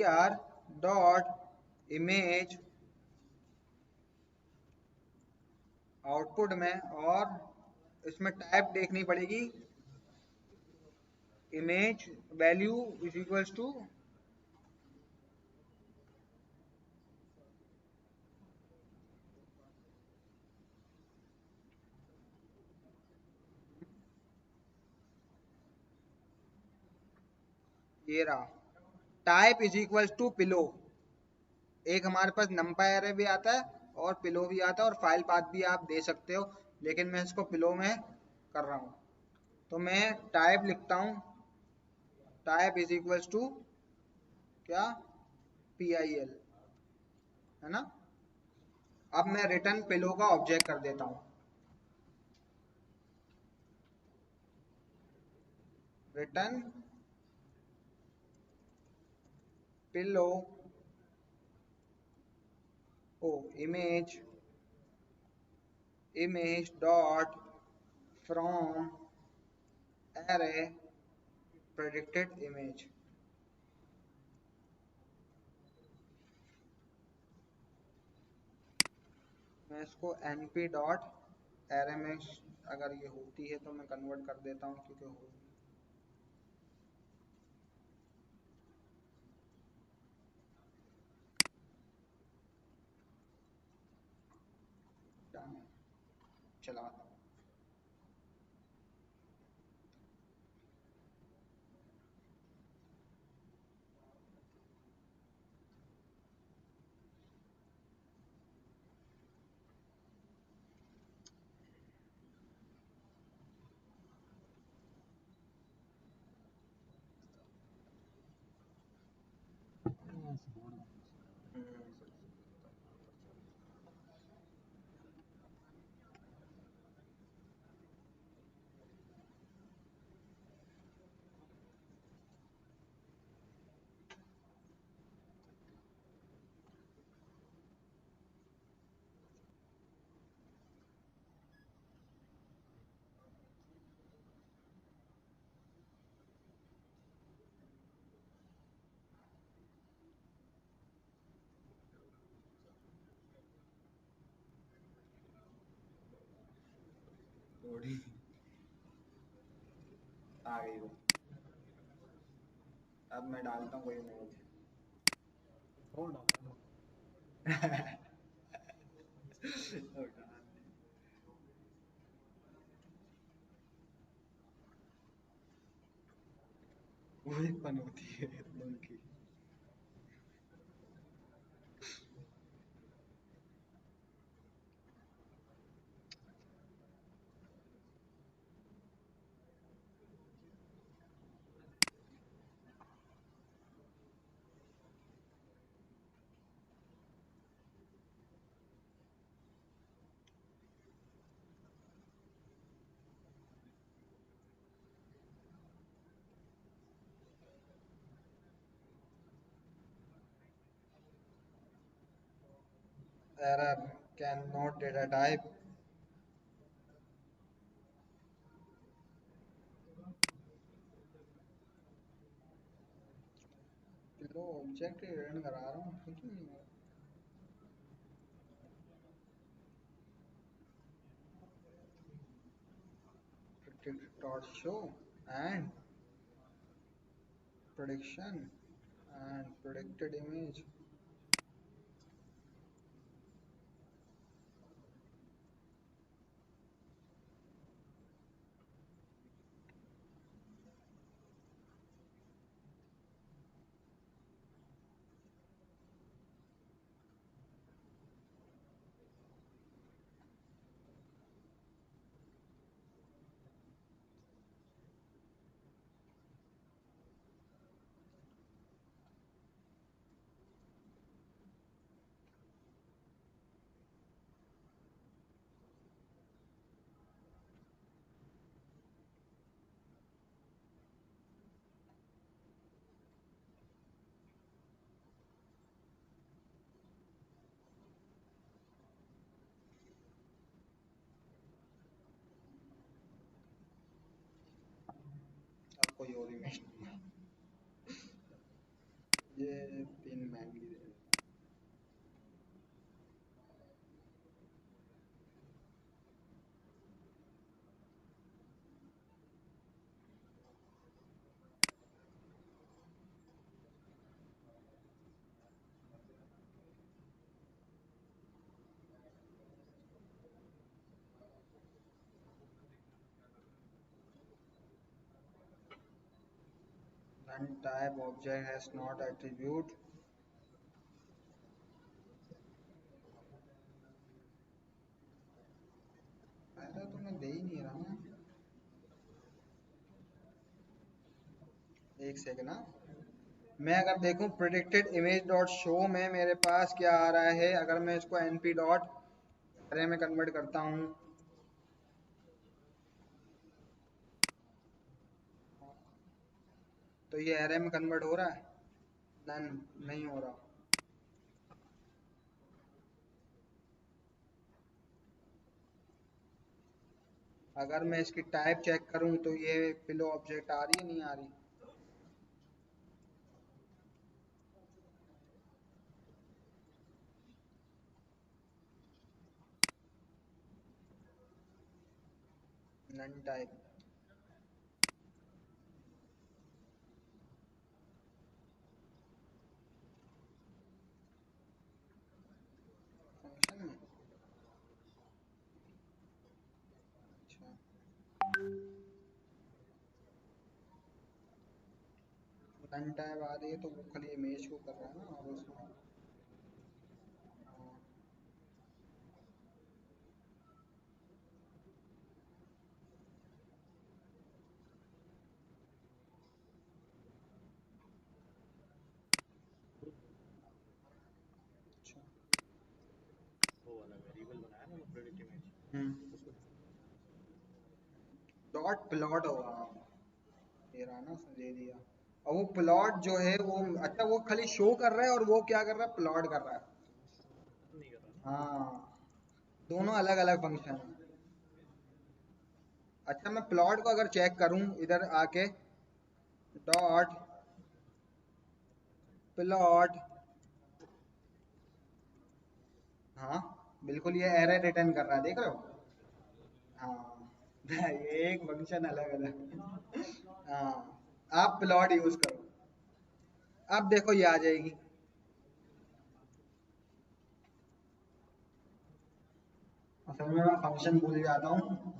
R dot image output में, और इसमें टाइप देखनी पड़ेगी, image value is equals to, ये रहा, type is equals to pillow. एक हमारे पास नंपाई एरे भी आता है और पिलो भी आता है, और फाइल पाथ भी आप दे सकते हो, लेकिन मैं इसको पिलो में कर रहा हूँ। तो मैं टाइप लिखता हूँ, टाइप इज इक्वल्स टू क्या, PIL, है ना। अब मैं रिटर्न पिलो का ऑब्जेक्ट कर देता हूँ, return pillow O image, image dot from array predicted image. मैं इसको np डॉट एरे में अगर ये होती है तो मैं कन्वर्ट कर देता हूँ क्योंकि हो चलाता हूँ। थोड़ी आ गई वो। अब मैं डालता हूँ कोई इमेज। वही फन होती है उनकी। Error, cannot data type लो ऑब्जेक्ट रन करा रहा हूँ ठीक है नहीं predict dot show and prediction and predicted image अब कोई और इमेज ये पिन महंगी दे None type object has not attribute ऐसा तो मैं दे ही नहीं रहा हूँ एक सेकंड ना मैं अगर देखूं predicted image dot show में मेरे पास क्या आ रहा है अगर मैं इसको np dot array में कन्वर्ट करता हूँ तो ये array में कन्वर्ट हो रहा है नन नहीं हो रहा अगर मैं इसकी टाइप चेक करूं तो ये पिलो ऑब्जेक्ट आ रही है नहीं आ रही नन टाइप फंक्शन में। अच्छा, नन टाइप आ रही है तो वो खाली इमेज को कर रहा है ना, और उसमें हाँ, अच्छा। डॉट प्लॉट होगा, ये रहा ना, दे दिया। और वो प्लॉट जो है वो, अच्छा वो खाली शो कर रहा है और वो क्या कर रहा है, प्लॉट कर रहा है। हाँ, दोनों अलग अलग फंक्शन है। अच्छा, मैं प्लॉट को अगर चेक करूं इधर आके, डॉट प्लॉट, हाँ बिल्कुल ये एरर रिटर्न कर रहा है, देख रहे हो। हाँ ये एक फंक्शन अलग अलग। हाँ, आप प्लॉट यूज करो, अब देखो ये आ जाएगी। असल में मैं फंक्शन भूल जाता हूँ।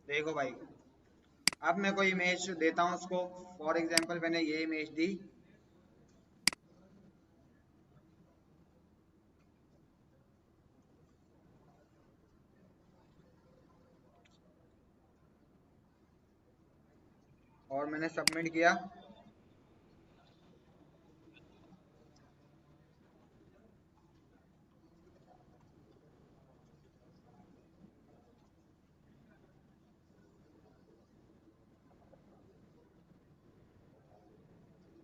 देखो भाई, अब मैं कोई इमेज देता हूँ उसको। फॉर एग्जांपल मैंने ये इमेज दी, और मैंने सबमिट किया।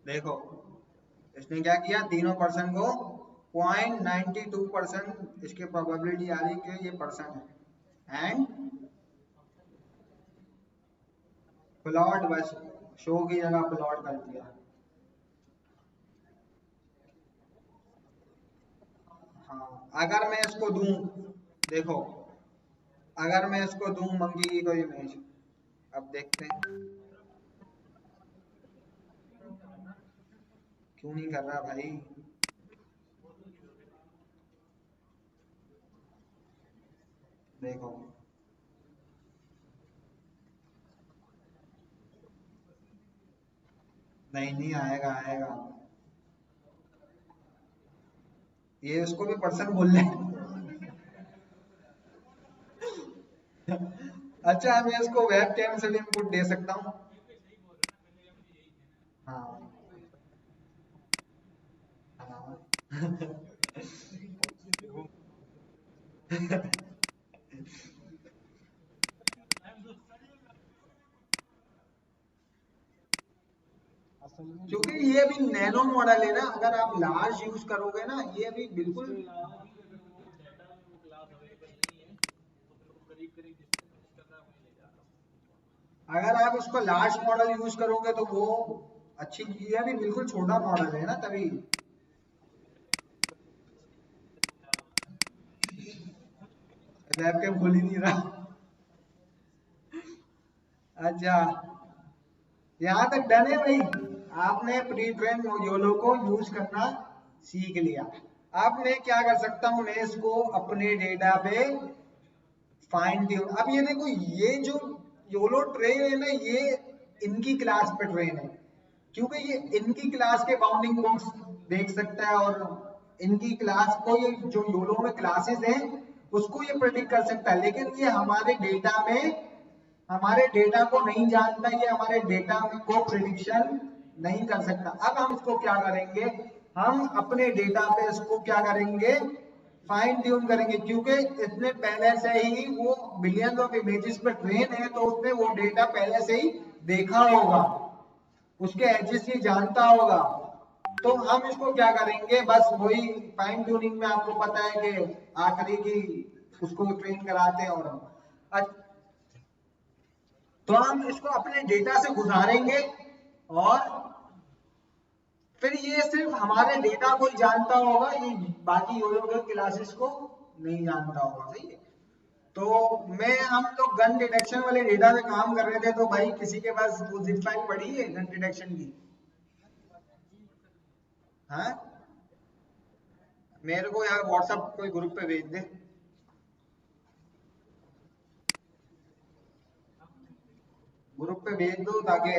देखो इसने क्या किया, तीनों पर्सन को 0.92% इसकी प्रोबेबिलिटी आ रही कि ये पर्सन है, एंड प्लॉट बस शो की जगह प्लॉट कर दिया। हाँ, अगर मैं इसको दूं, देखो अगर मैं इसको दूं मंकी की कोई इमेज, अब देखते हैं क्यों नहीं कर रहा भाई। देखो, नहीं नहीं आएगा आएगा, ये उसको भी पर्सन बोल ले। अच्छा, मैं इसको वेब कैम से भी इनपुट दे सकता हूँ। हाँ हाँ। क्योंकि ये अभी नैनो मॉडल है ना, अगर आप लार्ज यूज करोगे ना, ये अभी बिल्कुल, अगर आप उसको लार्ज मॉडल यूज करोगे तो वो अच्छी चीज है, अभी बिल्कुल छोटा मॉडल है ना तभी। वेब कैम खुल ही नहीं रहा। अच्छा, यहाँ तक डन है भाई। आपने प्री ट्रेन योलो को यूज करना सीख लिया। अब मैं क्या कर सकता हूं, मैं इसको अपने डेटा पे फाइन ट्यून। अब ये देखो, ये जो योलो ट्रेन है ना, ये इनकी क्लास पे ट्रेन है, क्योंकि ये इनकी क्लास के बाउंडिंग बॉक्स देख सकता है और इनकी क्लास को, ये जो योलो में क्लासेस हैं उसको ये प्रेडिक्ट कर सकता है। लेकिन ये हमारे डेटा में, हमारे डेटा को नहीं जानता, ये हमारे डेटा को प्रिडिक्शन नहीं कर सकता। अब हम इसको क्या करेंगे, हम अपने डेटा पे इसको क्या करेंगे, फाइन ट्यून करेंगे, क्योंकि इसने पहले से ही वो बिलियंस ऑफ इमेजेस पे ट्रेन है, तो उसने वो डेटा पहले से ही देखा होगा, उसके एजेस ये जानता होगा। तो हम इसको क्या करेंगे, बस वही फाइन ट्यूनिंग में आपको पता है कि आखिरी की उसको ट्रेन कराते हैं। और तो हम इसको अपने डेटा से गुजारेंगे और फिर ये सिर्फ हमारे डेटा को ही जानता होगा, ये बाकी योलो के क्लासेस को नहीं जानता होगा। सही है। तो हम लोग गन डिटेक्शन वाले डेटा पे काम कर रहे थे, तो भाई किसी के पास वो जिप फाइल पड़ी है गन डिटेक्शन की? हाँ, मेरे को यार व्हाट्सएप कोई ग्रुप पे भेज दे। ग्रुप पे भेज दो ताकि,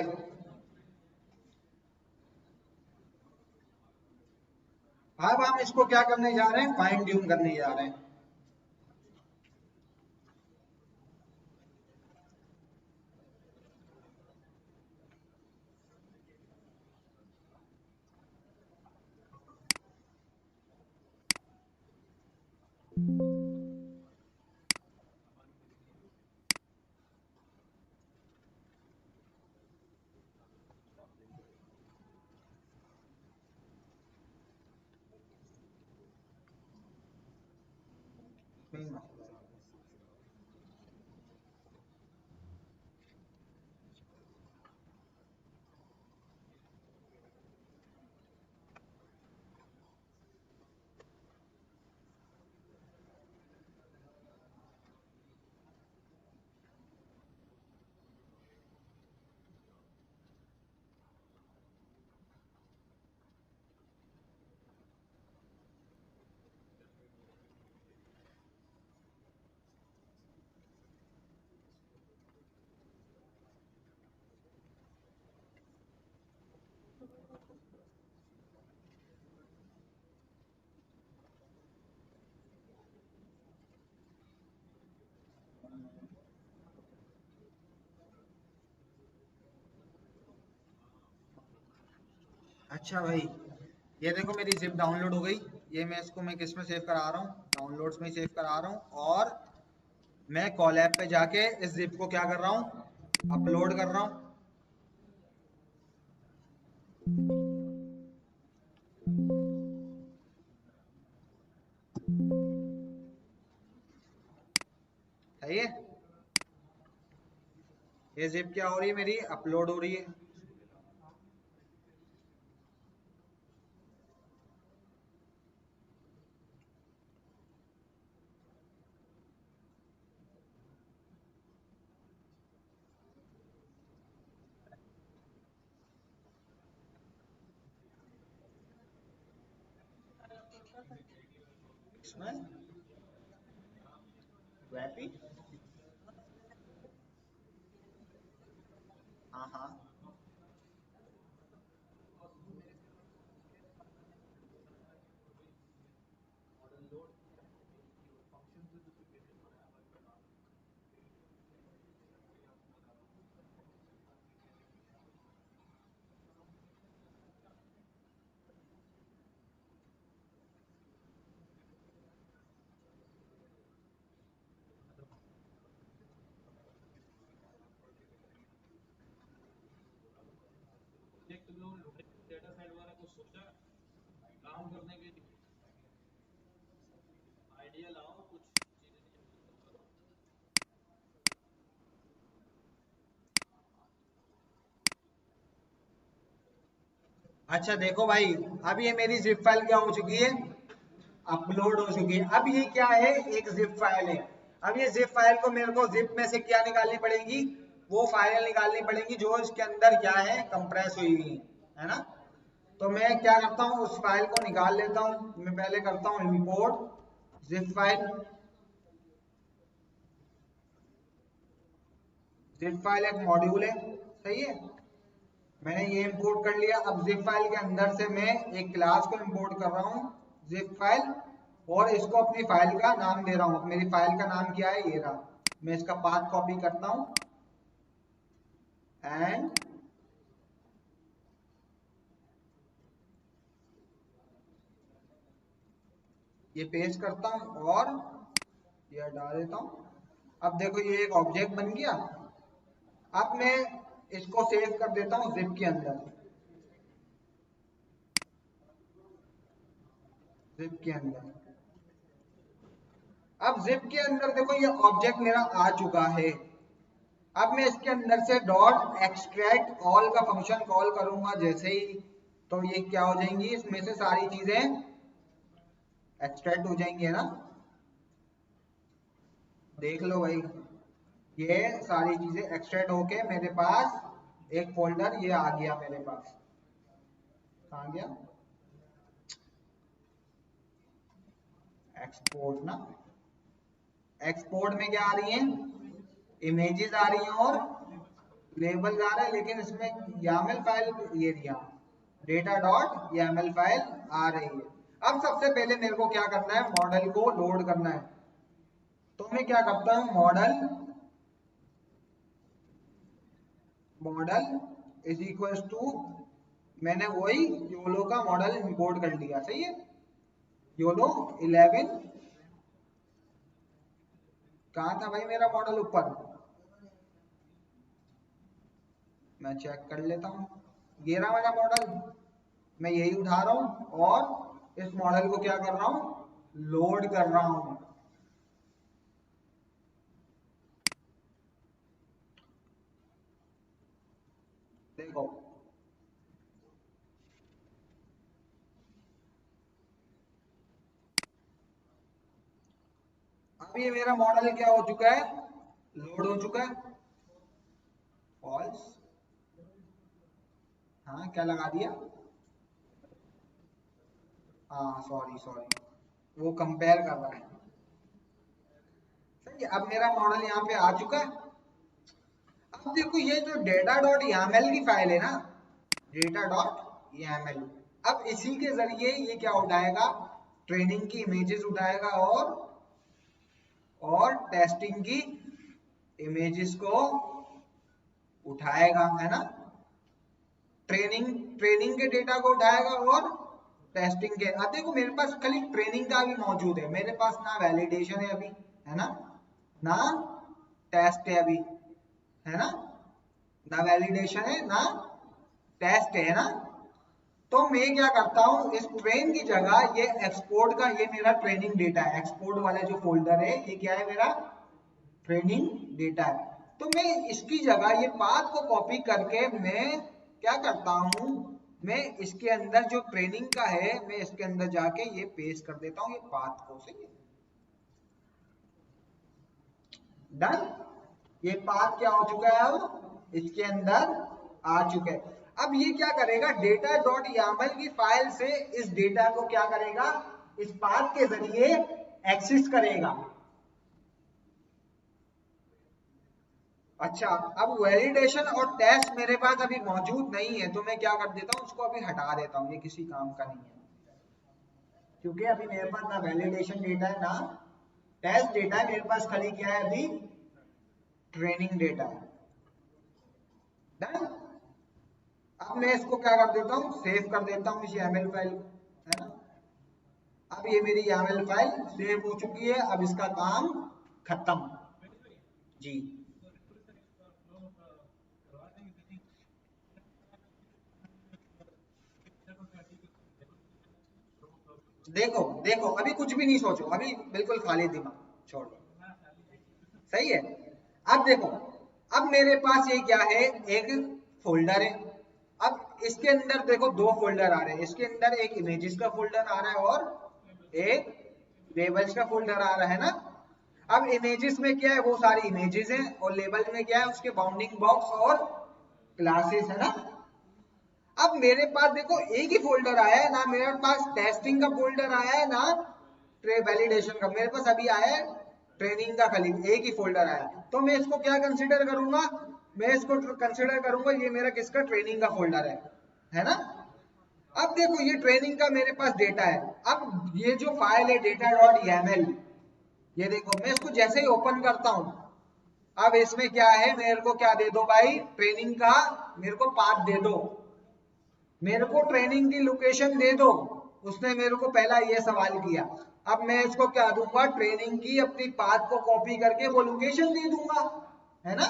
अब हम इसको क्या करने जा रहे हैं, फाइन ट्यून करने जा रहे हैं। अच्छा भाई, ये देखो मेरी जिप डाउनलोड हो गई। ये मैं किस में सेव करा रहा हूँ, डाउनलोड्स में सेव करा रहा हूँ। और मैं कॉल ऐप पे जाके इस जिप को क्या कर रहा हूँ, अपलोड कर रहा हूँ। है ये जिप क्या हो रही है, मेरी अपलोड हो रही है। इसमें वैपी, हाँ हाँ। अच्छा देखो भाई, अब ये मेरी जिप फाइल क्या हो चुकी है, अपलोड हो चुकी है। अब ये क्या है, एक जिप फाइल है। अब ये जिप फाइल को मेरे को जिप में से क्या निकालनी पड़ेगी, वो फाइल निकालनी पड़ेगी जो इसके अंदर क्या है, कंप्रेस हुई हुई है ना। तो मैं क्या करता हूँ, उस फाइल को निकाल लेता हूँ। मैं पहले करता हूँ import zip file. Zip file एक मॉड्यूल है, सही है। मैंने ये इंपोर्ट कर लिया। अब जिप फाइल के अंदर से मैं एक क्लास को इंपोर्ट कर रहा हूँ, जिप फाइल, और इसको अपनी फाइल का नाम दे रहा हूँ। मेरी फाइल का नाम क्या है, ये रहा। मैं इसका पाथ कॉपी करता हूँ एंड ये पेस्ट करता हूँ और ये हटा देता हूँ। अब देखो ये एक ऑब्जेक्ट बन गया। अब मैं इसको सेव कर देता हूँ जिप के अंदर। जिप के अंदर, अब जिप के अंदर देखो ये ऑब्जेक्ट मेरा आ चुका है। अब मैं इसके अंदर से डॉट एक्सट्रैक्ट ऑल का फंक्शन कॉल करूंगा जैसे ही, तो ये क्या हो जाएंगी, इसमें से सारी चीजें एक्सट्रैक्ट हो जाएंगी, है ना। देख लो भाई, ये सारी चीजें एक्सट्रैक्ट होके मेरे पास एक फोल्डर ये आ गया मेरे पास। कहाँ गया, एक्सपोर्ट ना। एक्सपोर्ट में क्या आ रही है, इमेजेस आ रही हैं और लेबल आ रहा है, लेकिन इसमें YAML फाइल ये दिया, डेटा डॉट YAML फाइल आ रही है। अब सबसे पहले मेरे को क्या करना है, मॉडल को लोड करना है। तो मैं क्या करता हूँ, मॉडल इज इक्वल टू, मैंने वही योलो का मॉडल इंपोर्ट कर लिया, सही है। योलो 11, कहाँ था भाई मेरा मॉडल, ऊपर, मैं चेक कर लेता हूँ। ये रहा मेरा मॉडल, मैं यही उठा रहा हूँ और इस मॉडल को क्या कर रहा हूँ, लोड कर रहा हूँ। देखो अब ये मेरा मॉडल क्या हो चुका है, लोड हो चुका है। फॉल्स, हाँ क्या लगा दिया, हाँ सॉरी सॉरी, वो कंपेयर कर रहा है। सही है, अब मेरा मॉडल यहाँ पे आ चुका है। अब देखो ये जो डेटा डॉट YAML की फाइल है ना, डेटा डॉट YAML, अब इसी के जरिए ये क्या उठाएगा, ट्रेनिंग की इमेजेस उठाएगा और टेस्टिंग की इमेजेस को उठाएगा, है ना। ट्रेनिंग के डेटा को उठाएगा और टेस्टिंग के। अब देखो मेरे पास खाली ट्रेनिंग का भी मौजूद है, मेरे पास ना वैलिडेशन है अभी, है ना, ना टेस्ट है अभी, है ना, ना वैलिडेशन है ना टेस्ट है ना। तो मैं क्या करता हूँ, इस ट्रेन की जगह ये एक्सपोर्ट का, ये मेरा ट्रेनिंग डेटा है, एक्सपोर्ट वाला जो फोल्डर है ये क्या है, मेरा ट्रेनिंग डेटा है। तो मैं इसकी जगह ये पाथ को कॉपी करके मैं क्या करता हूँ, मैं इसके अंदर जो ट्रेनिंग का है मैं इसके अंदर जाके ये पेस्ट कर देता हूँ, ये पाथ को, सही है। डन, ये पाथ क्या हो चुका है, अब इसके अंदर आ चुका है। अब ये क्या करेगा, डेटा डॉट YAML की फाइल से इस डेटा को क्या करेगा, इस पाथ के जरिए एक्सेस करेगा। अच्छा, अब वैलिडेशन और टेस्ट मेरे पास अभी मौजूद नहीं है, तो मैं क्या कर देता हूँ, उसको अभी हटा देता हूँ, ये किसी काम का नहीं है, क्योंकि अभी मेरे पास ना वैलिडेशन डेटा है ना टेस्ट डेटा है, मेरे पास खाली क्या है, अभी ट्रेनिंग डेटा है। डन, अब मैं इसको क्या कर देता हूँ, सेव कर देता हूँ इस YAML फाइल को, है ना। अब ये मेरी YAML फाइल सेव हो चुकी है, अब इसका काम खत्म जी। देखो देखो अभी कुछ भी नहीं सोचो, अभी बिल्कुल खाली दिमाग छोड़ दो, सही है। अब देखो, अब मेरे पास ये क्या है, एक फोल्डर है। अब इसके अंदर देखो दो फोल्डर आ रहे हैं, इसके अंदर एक इमेजेस का फोल्डर आ रहा है और एक लेबल्स का फोल्डर आ रहा है ना। अब इमेजेस में क्या है, वो सारी इमेजेस हैं, और लेबल में क्या है, उसके बाउंडिंग बॉक्स और क्लासेस, है ना। अब मेरे पास देखो एक ही फोल्डर आया है ना, मेरे पास टेस्टिंग का फोल्डर आया है ना वैलिडेशन का, मेरे पास अभी आया है ट्रेनिंग का खाली एक ही फोल्डर आया। तो मैं इसको क्या कंसीडर करूंगा, मैं इसको कंसीडर करूंगा ये मेरा किसका ट्रेनिंग का फोल्डर है ना। अब देखो ये ट्रेनिंग का मेरे पास डेटा है। अब ये जो फाइल है data.yaml, ये देखो मैं इसको जैसे ही ओपन करता हूं, अब इसमें क्या है, मेरे को क्या दे दो भाई, ट्रेनिंग का मेरे को पाथ दे दो, मेरे को ट्रेनिंग की लोकेशन दे दो। उसने मेरे को पहला ये सवाल किया। अब मैं इसको क्या दूंगा, ट्रेनिंग की अपनी पाथ को कॉपी करके वो लोकेशन दे दूंगा, है ना,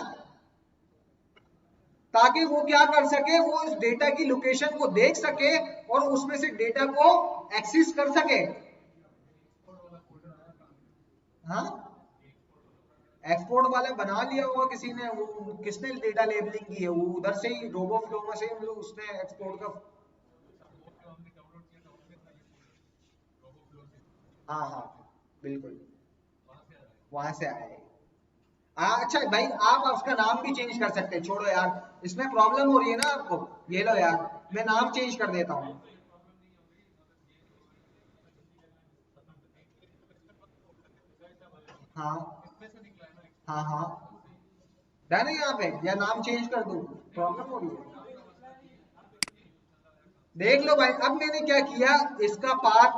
ताकि वो क्या कर सके, वो इस डेटा की लोकेशन को देख सके और उसमें से डेटा को एक्सेस कर सके। हाँ, एक्सपोर्ट वाला बना लिया होगा किसी ने, वो किसने डेटा लेबलिंग की है, वो उधर से ही रोबो फ्लो में से उसने एक्सपोर्ट का। हाँ हाँ बिल्कुल, वहां से आया है। अच्छा भाई आप उसका नाम भी चेंज कर सकते हैं, छोड़ो यार इसमें प्रॉब्लम हो रही है ना आपको, ये लो यार मैं नाम चेंज कर देता हूँ। हाँ हाँ हाँ, डन है यहाँ पे, या नाम चेंज कर दूँ, प्रॉब्लम हो रही है। देख लो भाई, अब मैंने क्या किया, इसका पाथ,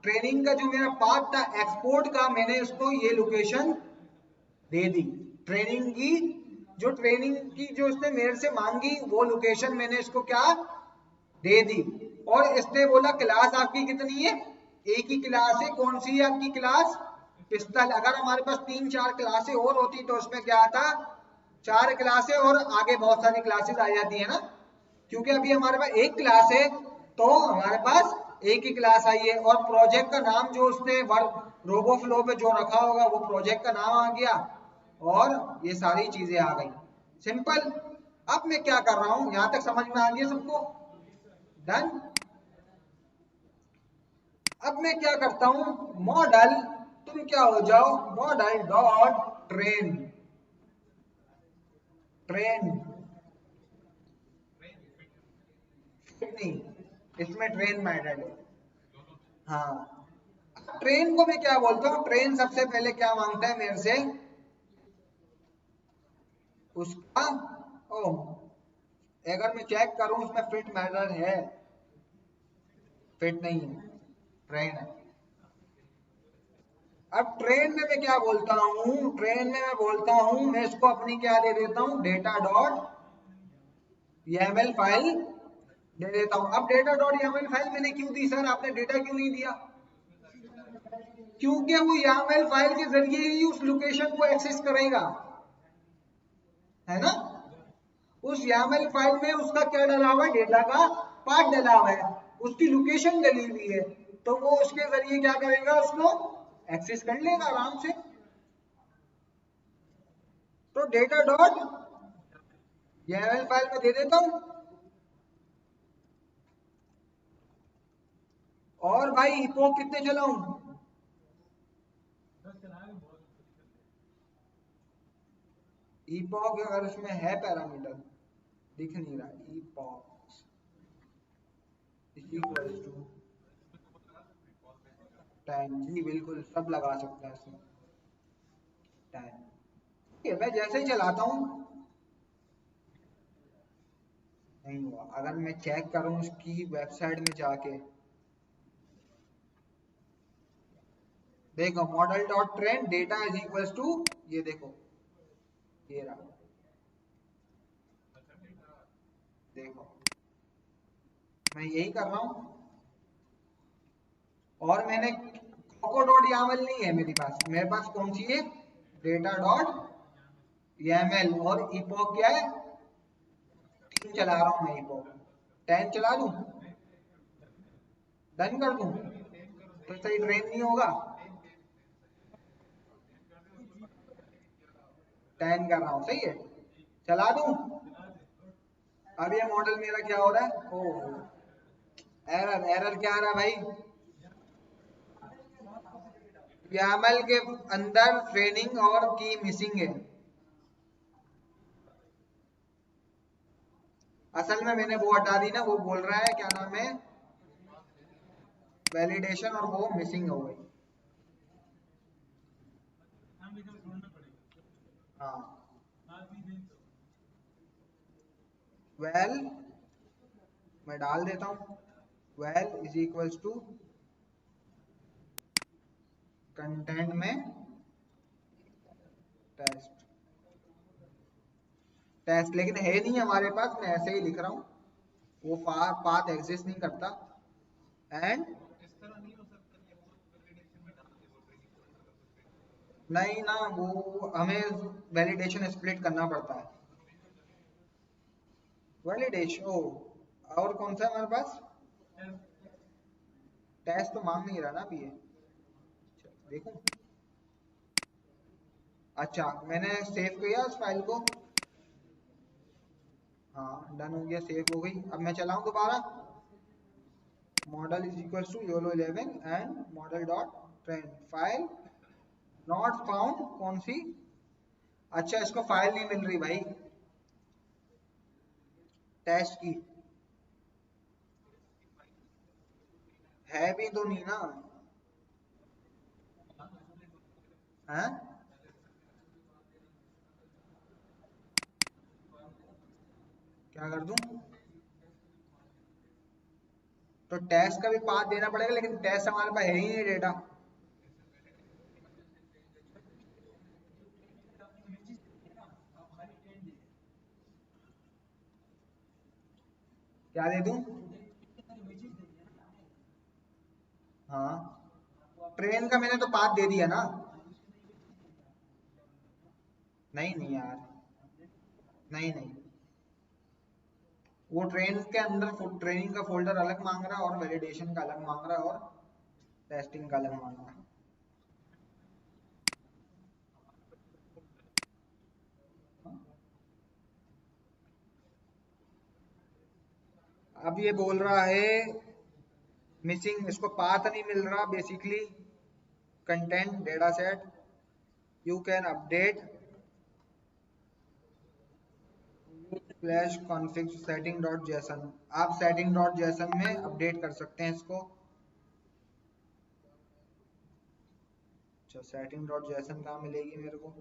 ट्रेनिंग का जो मेरा पाथ था एक्सपोर्ट का, मैंने इसको ये लोकेशन दे दी। ट्रेनिंग की जो इसने मेरे से मांगी वो लोकेशन मैंने इसको क्या दे दी। और इसने बोला क्लास आपकी कितनी है, एक ही क्लास है, कौन सी है आपकी क्लास, पिस्टल। अगर हमारे पास 3-4 क्लासें और होती तो उसमें क्या आता, 4 क्लासें और आगे बहुत सारी क्लासेस आ जाती है ना, क्योंकि अभी हमारे पास एक क्लास है तो हमारे पास एक ही क्लास आई है। और प्रोजेक्ट का नाम जो उसने वर्क रोबो फ्लो पे जो रखा होगा वो प्रोजेक्ट का नाम आ गया, और ये सारी चीजें आ गई, सिंपल। अब मैं क्या कर रहा हूं, यहां तक समझ में आ गया सबको, डन। अब मैं क्या करता हूं, मॉडल, तुम क्या हो जाओ, मॉडल डॉट ट्रेन, ट्रेन नहीं, इसमें ट्रेन मैटर है। हाँ, ट्रेन को मैं क्या बोलता हूँ, ट्रेन सबसे पहले क्या मांगता है मेरे से, उसका, ओ अगर मैं चेक करूं उसमें फिट मैटर है, फिट नहीं है, ट्रेन है। अब ट्रेन में मैं क्या बोलता हूँ, ट्रेन में मैं बोलता हूँ, मैं इसको अपनी क्या दे देता हूँ, डेटा डॉट YAML फाइल दे देता हूँ। अब डेटा डॉट YAML फाइल मैंने क्यों दी सर, आपने डेटा क्यों नहीं दिया, क्योंकि वो YAML फाइल के जरिए ही उस लोकेशन को एक्सेस करेगा, है ना। उस YAML फाइल में उसका क्या डला हुआ है, डेटा का पार्ट डला हुआ है, उसकी लोकेशन डली हुई है, तो वो उसके जरिए क्या करेगा, उसको एक्सेस कर लेगा आराम से। तो डेटा डॉट YAML फाइल में दे देता हूं। और भाई इपोक कितने चलाऊं, इपोक अगर इसमें है पैरामीटर, दिख नहीं रहा, इपोक इक्वल्स टू 10, जी बिल्कुल सब लगा सकते हैं इसमें 10। ठीक है, मैं जैसे ही चलाता हूँ, नहीं हुआ, अगर मैं चेक करूँ उसकी वेबसाइट में जाके, देखो model dot train data is equals to, ये देखो, ये रहा, देखो मैं यही कर रहा हूँ। और मैंने कोको डॉट यामल नहीं है मेरे पास, मेरे पास कौन सी है, डेटा डॉट YAML, और इपोक क्या है, 3 चला रहा हूँ मैं, इपोक 10 चला दूं, डन कर दूं, तो सही ट्रेन नहीं होगा, 10 कर रहा हूँ, सही है, चला दूं। अब ये मॉडल मेरा क्या हो रहा है, ओ एरर, एरर क्या आ रहा है भाई, YAML के अंदर ट्रेनिंग और की मिसिंग है। असल में मैंने वो हटा दी ना, वो बोल रहा है क्या नाम है, वैलिडेशन, और वो मिसिंग हो गई। हाँ, वेल मैं डाल देता हूँ, val is equals to content में टेस्ट, टेस्ट लेकिन है नहीं हमारे पास, मैं ऐसे ही लिख रहा हूँ, वो पाथ एग्जिस्ट नहीं करता। एंड नहीं ना, वो हमें वैलिडेशन स्प्लिट करना पड़ता है। वैलिडेशन ओ, और कौन सा है हमारे पास, टेस्ट तो मांग नहीं रहा ना अभी ये, देखो। अच्छा, मैंने सेव किया उस फाइल को, हाँ डन हो गया, सेव हो गई। अब मैं चलाऊं दोबारा, model is equal to YOLO 11 and model dot train, file not found, कौन सी, अच्छा इसको फाइल नहीं मिल रही भाई, टेस्ट की है भी तो नहीं ना, है, क्या कर दूं, तो टेस्ट का भी पाथ देना पड़ेगा, लेकिन टेस्ट हमारे पास है ही नहीं डेटा। क्या दे दूं, हाँ ट्रेन का मैंने तो पाथ दे दिया ना, नहीं नहीं यार, नहीं नहीं, वो ट्रेन के अंदर ट्रेनिंग का फोल्डर अलग मांग रहा है, और वैलिडेशन का अलग मांग रहा है, और टेस्टिंग का अलग मांग रहा है। अब ये बोल रहा है मिसिंग, इसको पाथ नहीं मिल रहा basically, content data set, you can update slash config setting dot JSON, आप सेटिंग डॉट जेसन में अपडेट कर सकते हैं इसको। अच्छा, सेटिंग डॉट जेसन कहाँ मिलेगी मेरे को,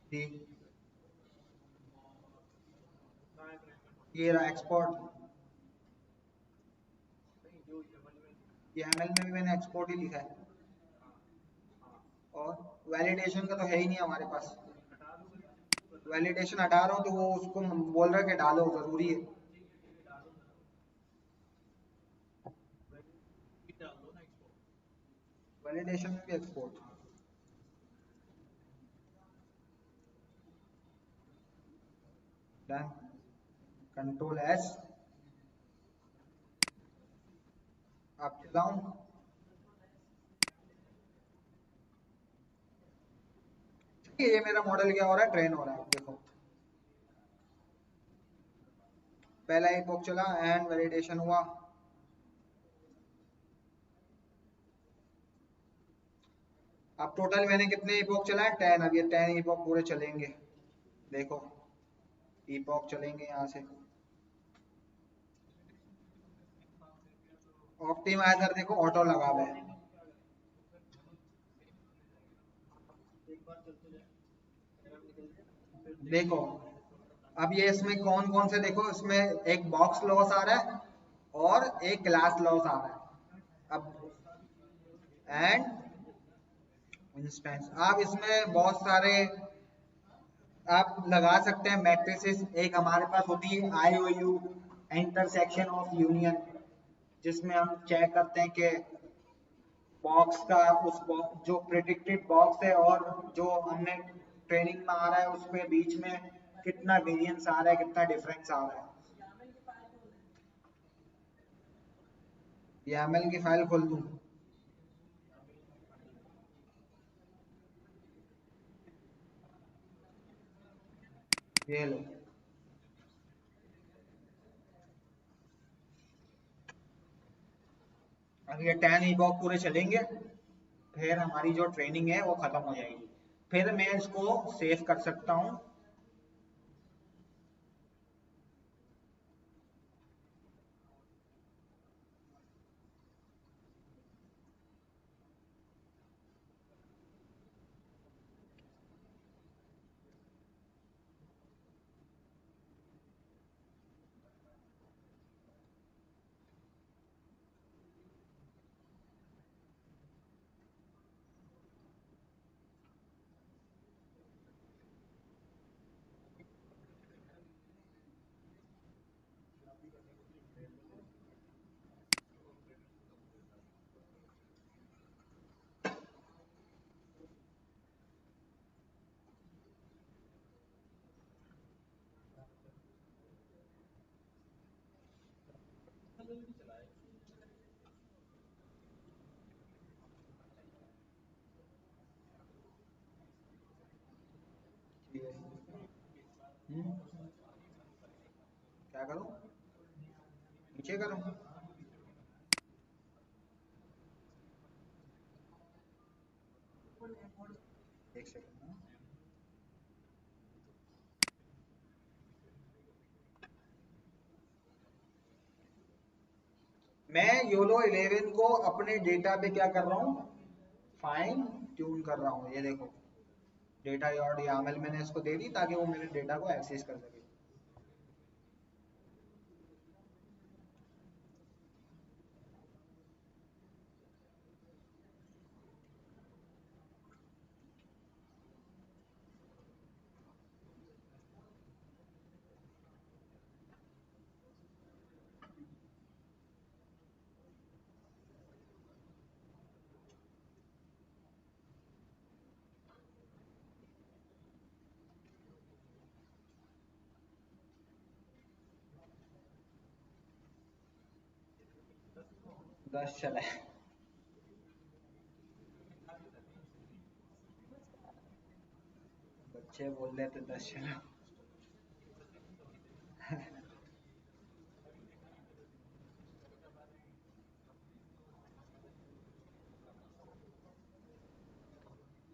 ठीक, ये रहा एक्सपोर्ट, ये एमएल में भी मैंने एक्सपोर्ट ही लिखा है, और वैलिडेशन का तो है ही नहीं हमारे पास, वैलिडेशन हटा रहा हूँ तो वो उसको बोल रहा है कि डालो, जरूरी है, वैलिडेशन में भी एक्सपोर्ट, डन, कंट्रोल एस, आप चलाऊं, ठीक है, ये मेरा मॉडल क्या हो रहा है, ट्रेन हो रहा है, देखो पहला epoch चला एंड वैलिडेशन हुआ, अब टोटल मैंने कितने epoch चलाए, 10, अब ये 10 epoch पूरे चलेंगे, देखो epoch चलेंगे यहाँ से, ऑप्टिमाइजर देखो ऑटो लगा हुआ है, देखो अब ये इसमें कौन कौन से, देखो इसमें एक बॉक्स लॉस आ रहा है और एक क्लास लॉस आ रहा है, अब एंड इंस्टेंस, आप इसमें बहुत सारे आप लगा सकते हैं मैट्रिसेस, एक हमारे पास होती है आई ओ यू, इंटरसेक्शन ऑफ यूनियन, जिसमें हम चेक करते हैं कि बॉक्स का उस बॉक्स जो प्रिडिक्टेड बॉक्स है और जो हमने ट्रेनिंग में आ रहा है उसमें बीच में कितना वेरिएंस आ रहा है, कितना डिफरेंस आ रहा है। ये एमएल की फाइल खोल दूं, ये लो, अब ये 10 ईपॉक पूरे चलेंगे, फिर हमारी जो ट्रेनिंग है वो खत्म हो जाएगी। फिर मैं इसको सेव कर सकता हूँ। हम्म, क्या करूँ, नीचे करूँ? एक सेकंड ना। मैं योलो 11 को अपने डेटा पे क्या कर रहा हूँ, फाइन ट्यून कर रहा हूँ। ये देखो, डेटा यॉर्ड यामल मैंने इसको दे दी ताकि वो मेरे डेटा को एक्सेस कर सके। 10 चला है। बच्चे बोल रहे थे 10 चला।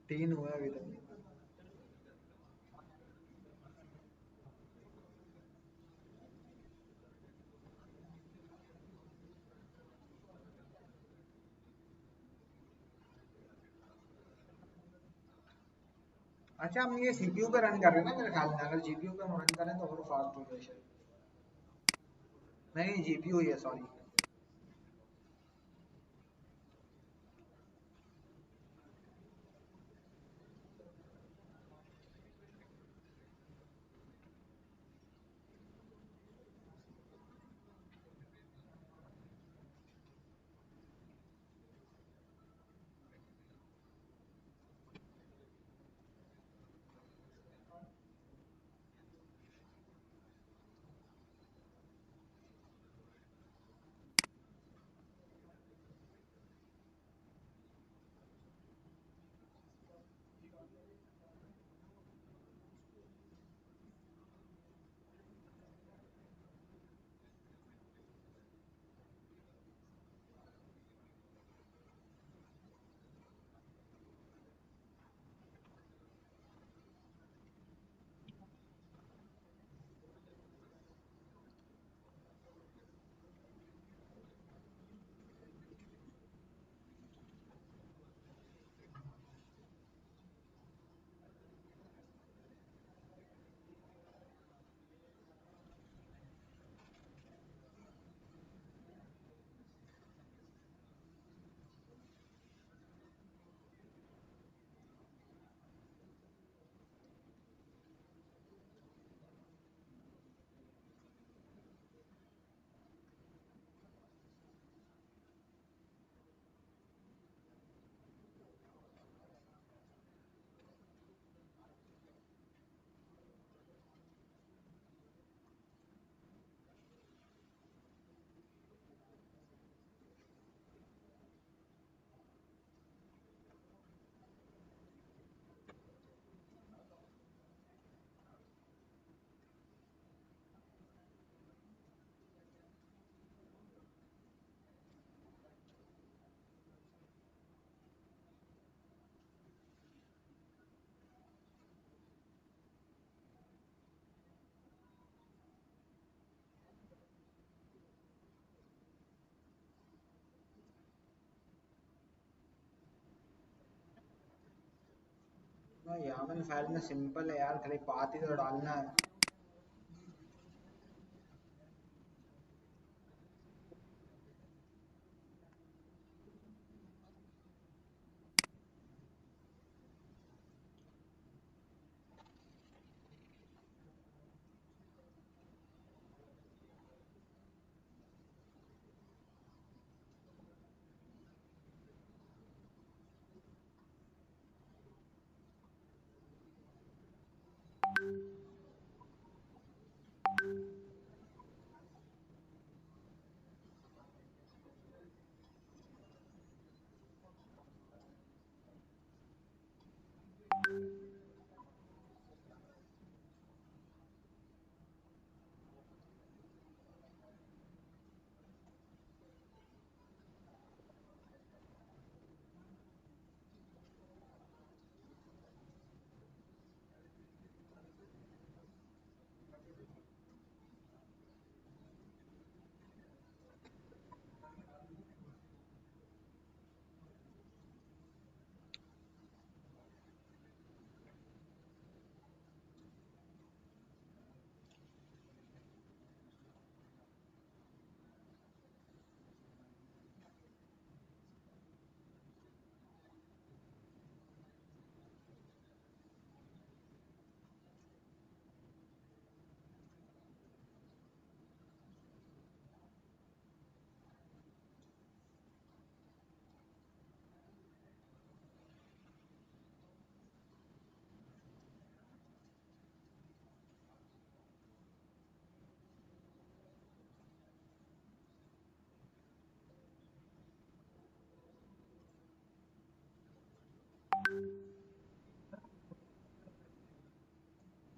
3 हुआ अभी तक। अच्छा, हम ये सीपीयू पे रन कर रहे हैं ना मेरे ख्याल में, अगर जीपीयू पे हम रन करें तो और फास्ट हो जाए शायद। नहीं, जीपीयू ही है, सॉरी। यामन फाइल में सिंपल है यार, खाली पाथ ही तो डालना है।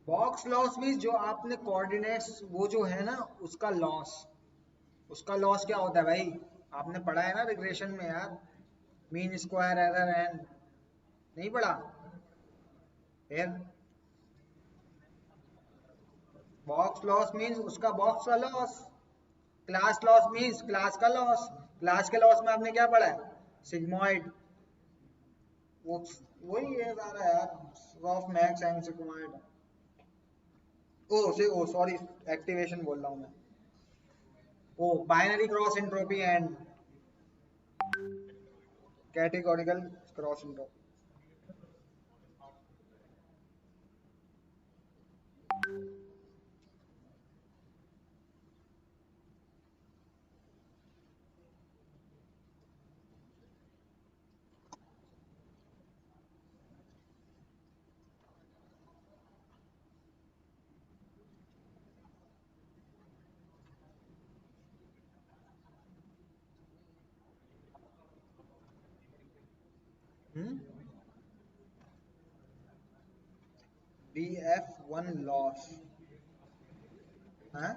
बॉक्स लॉस मीन्स जो आपने कोऑर्डिनेट्स वो जो है ना उसका लॉस, उसका लॉस क्या होता है भाई? आपने पढ़ा है ना रिग्रेशन में यार, मीन स्क्वायर एरर एंड, नहीं पढ़ा? फिर बॉक्स लॉस मीन्स उसका बॉक्स का loss, class loss means class का लॉस। क्लास के लॉस में आपने क्या पढ़ा है? सिग्मोइड, वो वही है सारा यार, off max and sigmoid. Oh sorry, activation बोल रहा हूँ मैं। Oh binary cross entropy and categorical cross entropy. BF1 loss है।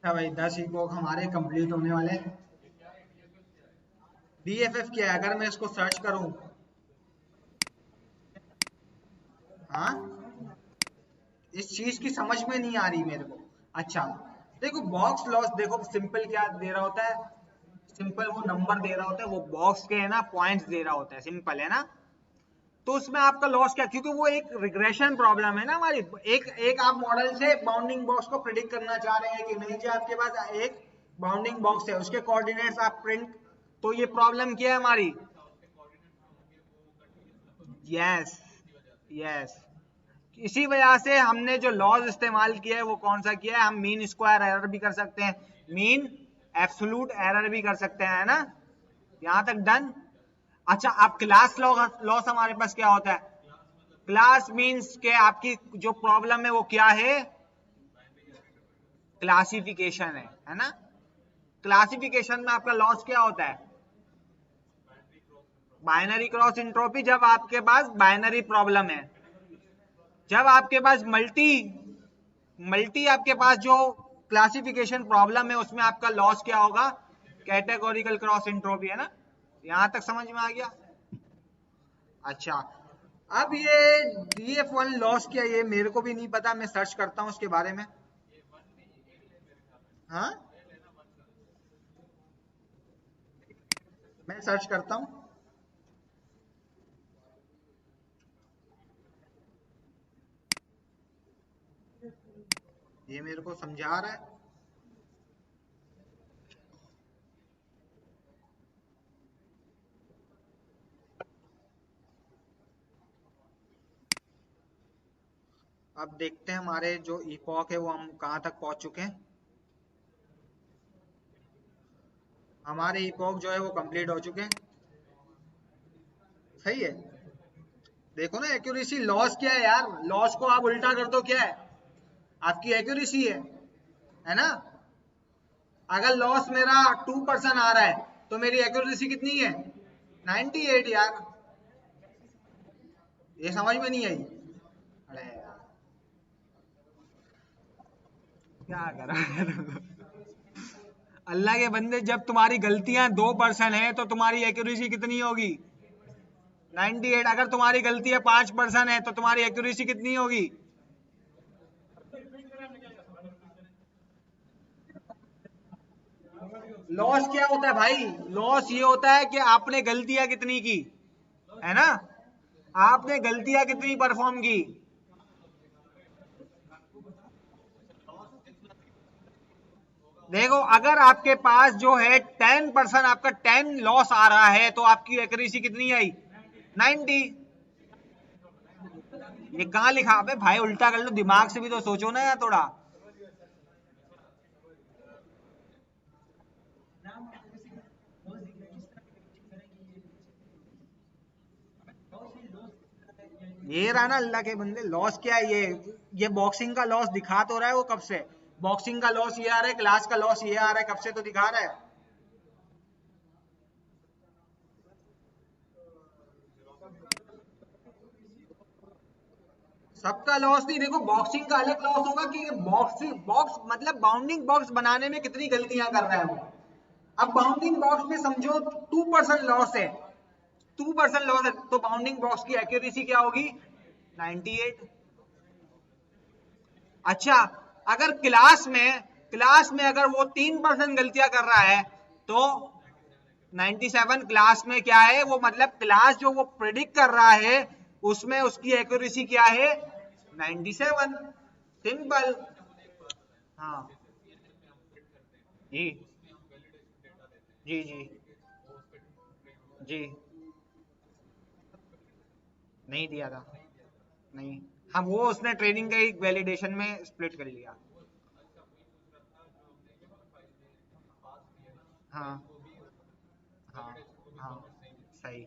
अच्छा भाई, 10 इकोक हमारे कंप्लीट होने वाले हैं। BFF क्या है अगर मैं इसको सर्च करूं? हाँ, इस चीज की समझ में नहीं आ रही मेरे को। अच्छा, देखो बॉक्स लॉस, देखो सिंपल क्या दे रहा होता है, सिंपल वो नंबर दे रहा होता है, वो बॉक्स के है ना पॉइंट्स दे रहा होता है, सिंपल है ना। तो उसमें आपका लॉस क्या, क्योंकि वो एक रिग्रेशन प्रॉब्लम है ना हमारी, एक आप मॉडल से बाउंडिंग बॉक्स को प्रिडिक्ट करना चाह रहे हैं कि नहीं जी आपके पास एक बाउंडिंग बॉक्स है, उसके कोऑर्डिनेट्स आप प्रिंट, तो ये प्रॉब्लम क्या है हमारी। यस यस, इसी वजह से हमने जो लॉज इस्तेमाल किया है वो कौन सा किया है, हम मीन स्क्वायर एरर भी कर सकते हैं, मीन एब्सोल्यूट एरर भी कर सकते हैं, है ना, यहां तक डन। अच्छा, अब क्लास लॉस हमारे पास क्या होता है, क्लास मीन्स के आपकी जो प्रॉब्लम है वो क्या है, क्लासिफिकेशन है ना। क्लासिफिकेशन में आपका लॉस क्या होता है, बाइनरी क्रॉस एंट्रोपी, जब आपके पास बाइनरी प्रॉब्लम है। जब आपके पास मल्टी मल्टी आपके पास जो क्लासिफिकेशन प्रॉब्लम है उसमें आपका लॉस क्या होगा, कैटेगोरिकल क्रॉस एंट्रोपी, है ना, यहां तक समझ में आ गया। अच्छा, अब ये DF1 लॉस क्या, ये मेरे को भी नहीं पता, मैं सर्च करता हूं उसके बारे में। हाँ, मैं सर्च करता हूं। ये मेरे को समझा रहा है। अब देखते हैं हमारे जो इपॉक है वो हम कहाँ तक पहुंच चुके हैं। हमारे इपॉक जो है वो कंप्लीट हो चुके हैं, सही है। देखो ना एक्यूरेसी लॉस क्या है यार, लॉस को आप उल्टा कर दो क्या है, आपकी एक्यूरेसी है ना। अगर लॉस मेरा 2% आ रहा है तो मेरी एक्यूरेसी कितनी है, 98 यार। ये समझ में नहीं आई। अरे यार क्या करा अल्लाह के बंदे, जब तुम्हारी गलतियां 2% है तो तुम्हारी एक्यूरेसी कितनी होगी, 98। अगर तुम्हारी गलतियां 5% है तो तुम्हारी एक्यूरेसी कितनी होगी। लॉस क्या होता है भाई, लॉस ये होता है कि आपने गलतियां कितनी की, है ना, आपने गलतियां कितनी परफॉर्म की। देखो अगर आपके पास जो है 10% आपका 10 लॉस आ रहा है तो आपकी एक्यूरेसी कितनी आई, 90। ये कहाँ लिखा, अबे भाई उल्टा कर लो, दिमाग से भी तो सोचो ना यार थोड़ा। ये रहा ना अल्लाह के बंदे, लॉस क्या है ये बॉक्सिंग का लॉस दिखा तो रहा है वो कब से, बॉक्सिंग का लॉस ये आ रहा है, क्लास का लॉस ये आ रहा है, कब से तो दिखा रहा है। सबका लॉस नहीं, देखो बॉक्सिंग का अलग लॉस होगा कि बॉक्सिंग बॉक्स मतलब बाउंडिंग बॉक्स बनाने में कितनी गलतियां कर रहा है वो। अब बाउंडिंग बॉक्स में समझो 2% लॉस है, 2% लॉस है तो बाउंडिंग बॉक्स की एक्यूरेसी क्या होगी, 98। अच्छा, अगर क्लास में अगर वो 3% गलतियां कर रहा है तो 97, क्लास में क्या है वो, मतलब क्लास जो वो प्रिडिक्ट कर रहा है उसमें उसकी एक्यूरेसी क्या है, 97, सिंपल। हाँ जी जी जी जी, नहीं दिया था, नहीं। हाँ वो उसने ट्रेनिंग का एक वैलिडेशन में स्प्लिट कर लिया। हाँ हाँ हाँ, सही।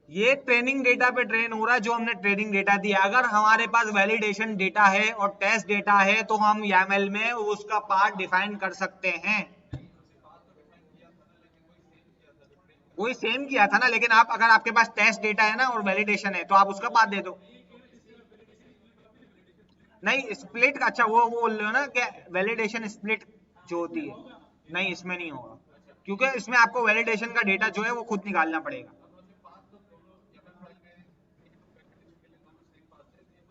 ये ट्रेनिंग डेटा पे ट्रेन हो रहा है जो हमने ट्रेनिंग डेटा दिया, अगर हमारे पास वैलिडेशन डेटा है और टेस्ट डेटा है तो हम YAML में उसका पार्ट डिफाइन कर सकते हैं। वही सेम किया था ना, लेकिन आप अगर आपके पास टेस्ट डेटा है ना और वैलिडेशन है तो आप उसका पार्ट दे दो। नहीं स्प्लिट का, अच्छा वो बोल रहे हो ना क्या, वैलिडेशन स्प्लिट जो होती है, नहीं इसमें नहीं होगा। क्योंकि इसमें आपको वैलिडेशन का डेटा जो है वो खुद निकालना पड़ेगा।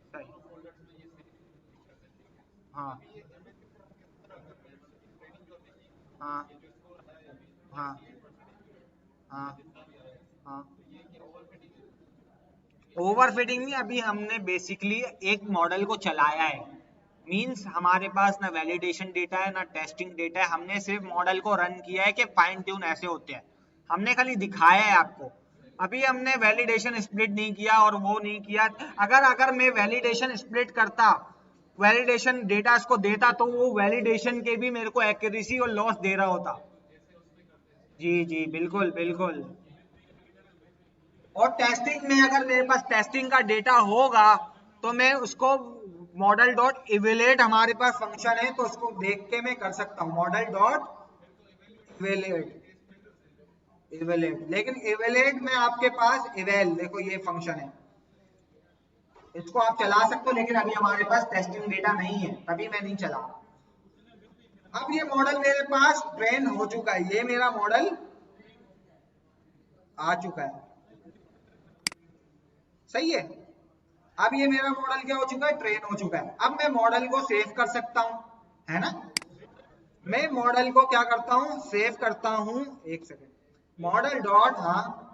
सही। हाँ हाँ हाँ हाँ हाँ। ओवरफिटिंग नहीं, अभी हमने बेसिकली एक मॉडल को चलाया है, मींस हमारे पास ना वैलिडेशन डेटा है ना टेस्टिंग डेटा है, हमने सिर्फ मॉडल को रन किया है कि फाइन ट्यून ऐसे होते हैं, हमने खाली दिखाया है आपको। अभी हमने वैलिडेशन स्प्लिट नहीं किया और वो नहीं किया। अगर अगर मैं वैलिडेशन स्प्लिट करता, वैलिडेशन डेटा इसको देता, तो वो वैलिडेशन के भी मेरे को एक्यूरेसी और लॉस दे रहा होता। जी जी बिल्कुल बिल्कुल। और टेस्टिंग में अगर मेरे पास टेस्टिंग का डेटा होगा तो मैं उसको मॉडल डॉट इवेलेट, हमारे पास फंक्शन है तो उसको देख के मैं कर सकता हूँ मॉडल डॉट इवेलेट। इवेलेट, लेकिन इवेलेट में आपके पास इवेल, देखो ये फंक्शन है, इसको आप चला सकते हो, लेकिन अभी हमारे पास टेस्टिंग डेटा नहीं है तभी मैं नहीं चला। अब ये मॉडल मेरे पास ट्रेन हो चुका है, ये मेरा मॉडल आ चुका है, सही है। अब ये मेरा मॉडल क्या हो चुका है, ट्रेन हो चुका है। अब मैं मॉडल को सेव कर सकता हूं, है ना। मैं मॉडल को क्या करता हूं, सेव करता हूं। एक सेकेंड, मॉडल डॉट, हाँ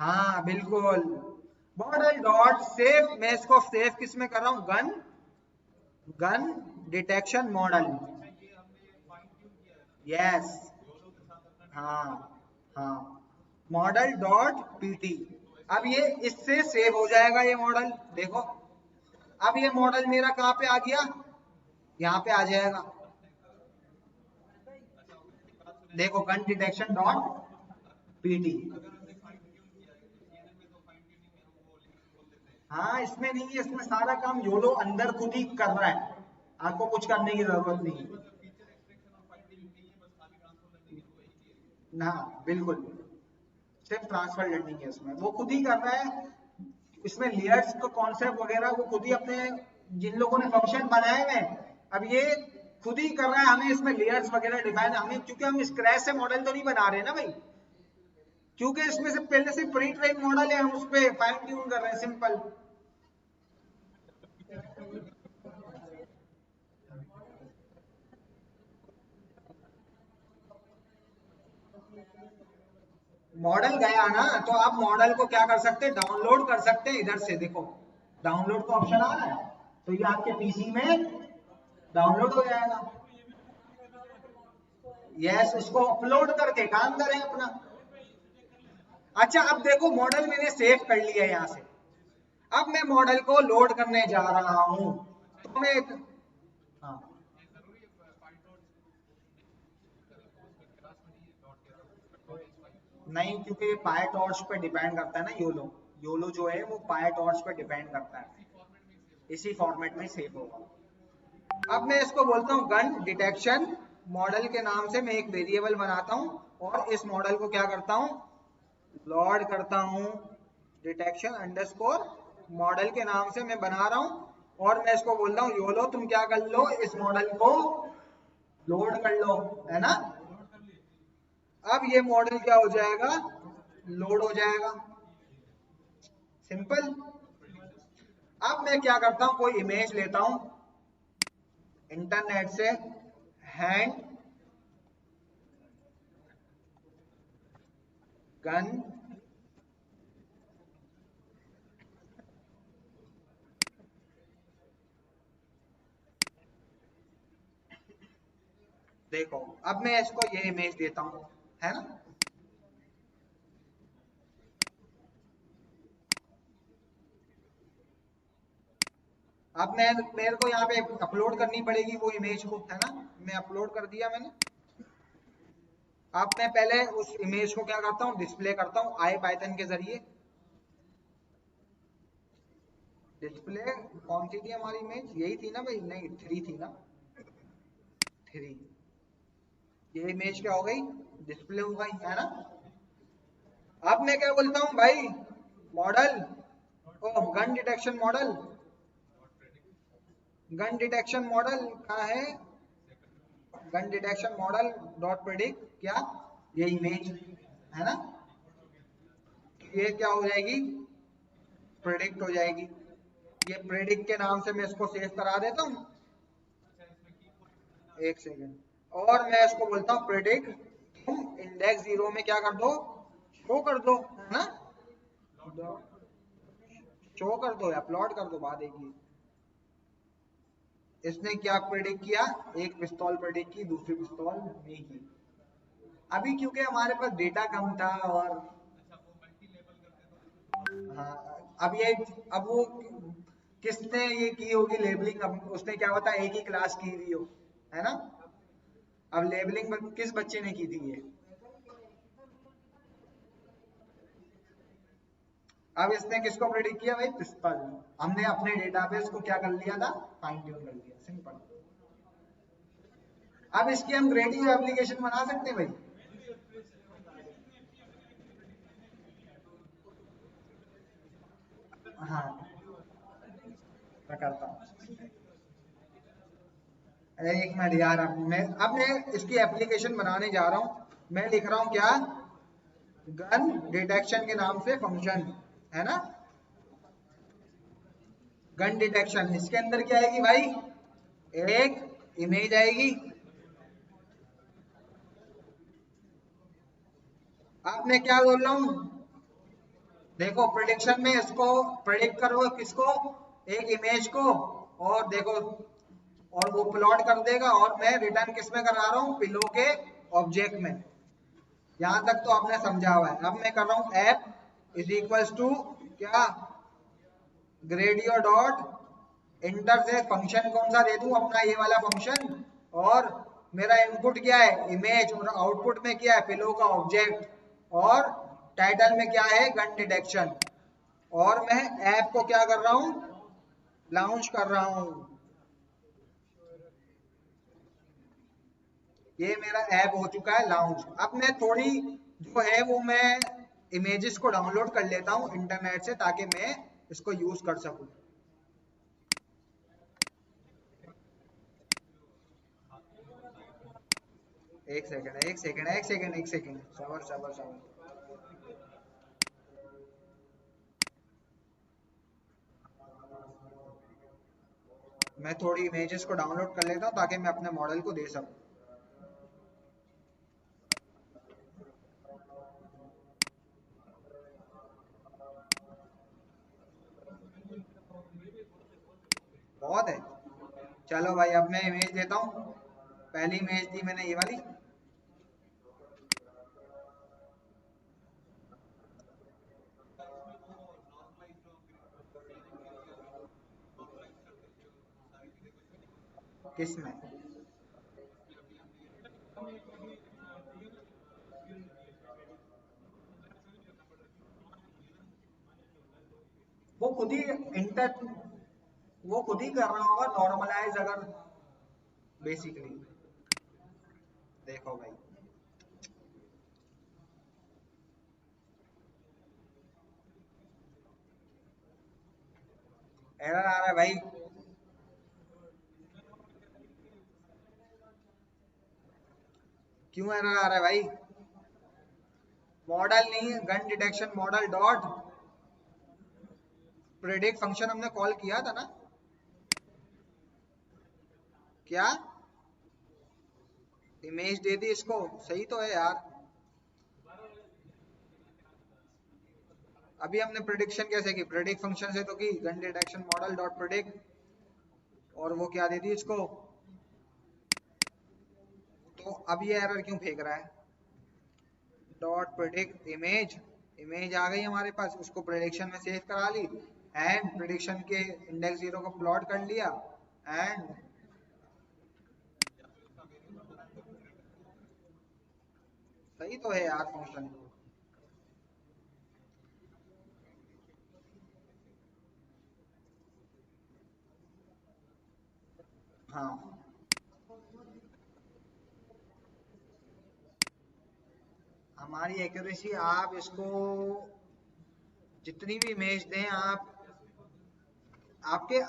हाँ बिल्कुल, मॉडल डॉट सेव, मैं इसको सेव किस में कर रहा हूं, gun, gun detection model. Yes, हाँ हाँ, मॉडल डॉट पीटी। अब ये इससे सेव हो जाएगा ये मॉडल, देखो। अब ये मॉडल मेरा कहाँ पे आ गया, यहाँ पे आ जाएगा, देखो गन डिटेक्शन डॉट पीटी। हाँ इसमें नहीं है, इसमें सारा काम योलो अंदर खुद ही कर रहा है, आपको कुछ करने की जरूरत नहीं है ना। बिल्कुल, सिर्फ ट्रांसफर लर्निंग है इसमें, वो खुद ही कर रहा है। इसमें लेयर्स का कॉन्सेप्ट वगैरह वो खुद ही अपने, जिन लोगों ने फंक्शन बनाए हुए हैं, अब ये खुद ही कर रहा है। हमें इसमें लेयर्स वगैरह डिफाइन, हमें क्योंकि हम स्क्रैच से मॉडल तो नहीं बना रहे हैं ना भाई, क्योंकि इसमें से पहले से प्री ट्रेन मॉडल है, हम उस पर फाइन ट्यून कर रहे हैं, सिंपल। मॉडल गया ना, तो आप मॉडल को क्या कर सकते हैं, डाउनलोड कर सकते हैं इधर से, देखो डाउनलोड का ऑप्शन आ रहा है, तो ये आपके पीसी में डाउनलोड हो जाएगा। यस, उसको अपलोड करके काम करें अपना। अच्छा अब देखो, मॉडल मैंने सेव कर लिया यहाँ से, अब मैं मॉडल को लोड करने जा रहा हूँ, तो मैं, हाँ नहीं, क्योंकि ये पाई टॉर्च पे डिपेंड करता है ना, योलो, योलो जो है वो पाई टॉर्च पे डिपेंड करता है, इसी फॉर्मेट में सेव होगा। अब मैं इसको बोलता हूँ गन डिटेक्शन मॉडल के नाम से, मैं एक वेरिएबल बनाता हूँ और इस मॉडल को क्या करता हूँ, लोड करता हूँ, डिटेक्शन अंडरस्कोर मॉडल के नाम से मैं बना रहा हूँ, और मैं इसको बोल रहा हूँ योलो तुम क्या कर लो, इस मॉडल को लोड कर लो, है ना। अब ये मॉडल क्या हो जाएगा, लोड हो जाएगा, सिंपल। अब मैं क्या करता हूँ, कोई इमेज लेता हूँ इंटरनेट से, हैंड गन, देखो अब मैं इसको ये इमेज देता हूँ, है ना। अब मैं, मेरे को यहाँ पे अपलोड करनी पड़ेगी वो इमेज को, है ना। मैं अपलोड कर दिया मैंने। अब मैं पहले उस इमेज को क्या करता हूँ, डिस्प्ले करता हूँ आई पाइथन के जरिए। डिस्प्ले कौन सी थी हमारी इमेज, यही थी ना भाई, नहीं थ्री थी ना, थ्री। ये इमेज क्या हो गई, डिस्प्ले हो गई, है ना। अब मैं क्या बोलता हूँ भाई, model, oh gun detection model, gun detection model कहाँ है, gun detection model dot predict क्या, ये इमेज है ना, ये क्या हो जाएगी, प्रेडिक्ट हो जाएगी। ये प्रेडिक्ट के नाम से मैं इसको सेव करा देता हूँ, एक सेकेंड, और मैं इसको बोलता हूँ प्रेडिक्ट, तुम इंडेक्स 0 में क्या कर दो, शो कर दो, है ना, शो कर दो या प्लॉट कर दो, बात एक ही। इसने क्या प्रेडिक्ट किया, एक पिस्तौल प्रेडिक्ट की, दूसरी पिस्तौल नहीं की। अभी क्योंकि हमारे पास डेटा कम था और हाँ, अब वो किसने ये की होगी लेबलिंग, अब उसने क्या पता एक ही क्लास की हुई हो, है ना। अब लेबलिंग किस बच्चे ने की थी ये, अब इसने किसको प्रेडिक्ट किया भाई, पिस्तौल। हमने अपने डेटाबेस को क्या कर लिया था, फाइन ट्यून कर लिया, सिंपल। अब इसकी हम ग्रेडिंग एप्लीकेशन बना सकते हैं भाई, हाँ मैं करता हूँ। अरे एक मिनट यार, अब मैं इसकी एप्लीकेशन बनाने जा रहा हूँ। मैं लिख रहा हूँ क्या, गन डिटेक्शन के नाम से फंक्शन, है ना, गन डिटेक्शन। इसके अंदर क्या आएगी भाई, एक इमेज आएगी। अब मैं क्या बोल रहा हूँ, देखो प्रिडिक्शन में इसको प्रिडिक्ट करो किसको, एक इमेज को, और देखो, और वो प्लॉट कर देगा, और मैं रिटर्न किस में करा रहा हूँ, पिलो के ऑब्जेक्ट में। यहां तक तो आपने समझा हुआ है। अब मैं कर रहा हूँ ऐप इज इक्वल्स टू क्या, ग्रेडियो डॉट इंटर से फंक्शन कौन सा दे दूं, अपना ये वाला फंक्शन, और मेरा इनपुट क्या है, इमेज, और आउटपुट में क्या है, पिलो का ऑब्जेक्ट, और टाइटल में क्या है, गन डिटेक्शन। और मैं ऐप को क्या कर रहा हूं, लॉन्च कर रहा हूं। ये मेरा ऐप हो चुका है लॉन्च। अब मैं थोड़ी जो है वो मैं इमेजेस को डाउनलोड कर लेता हूं इंटरनेट से, ताकि मैं इसको यूज कर सकूं। एक सेकंड, एक सेकंड, एक सेकंड, एक सेकंड, सबर सबर सबर। मैं थोड़ी इमेजेस को डाउनलोड कर लेता हूँ ताकि मैं अपने मॉडल को दे सकूं। बहुत है, चलो भाई अब मैं इमेज देता हूँ। पहली इमेज दी मैंने ये वाली, किसमें, वो खुद ही इंटर वो खुद ही कर रहा होगा नॉर्मलाइज, अगर बेसिकली देखो भाई, एरर आ रहा है भाई। क्यों एरर आ रहा है भाई, मॉडल नहीं, gun detection model dot predict function हमने कॉल किया था ना, क्या इमेज दे दी इसको, सही तो है यार। अभी हमने प्रिडिक्शन कैसे की, प्रिडिक्ट फंक्शन से तो की, gun detection model dot predict, और वो क्या दे दी इसको। तो अब ये एरर क्यों फेंक रहा है, डॉट प्रिडिक्ट इमेज, इमेज आ गई हमारे पास, उसको प्रिडिक्शन में सेव करा ली, एंड प्रिडिक्शन के इंडेक्स 0 को प्लॉट कर लिया, एंड सही तो है यार फंक्शन। हाँ, हमारी एक्यूरेसी, आप इसको जितनी भी इमेज दें आप, आपके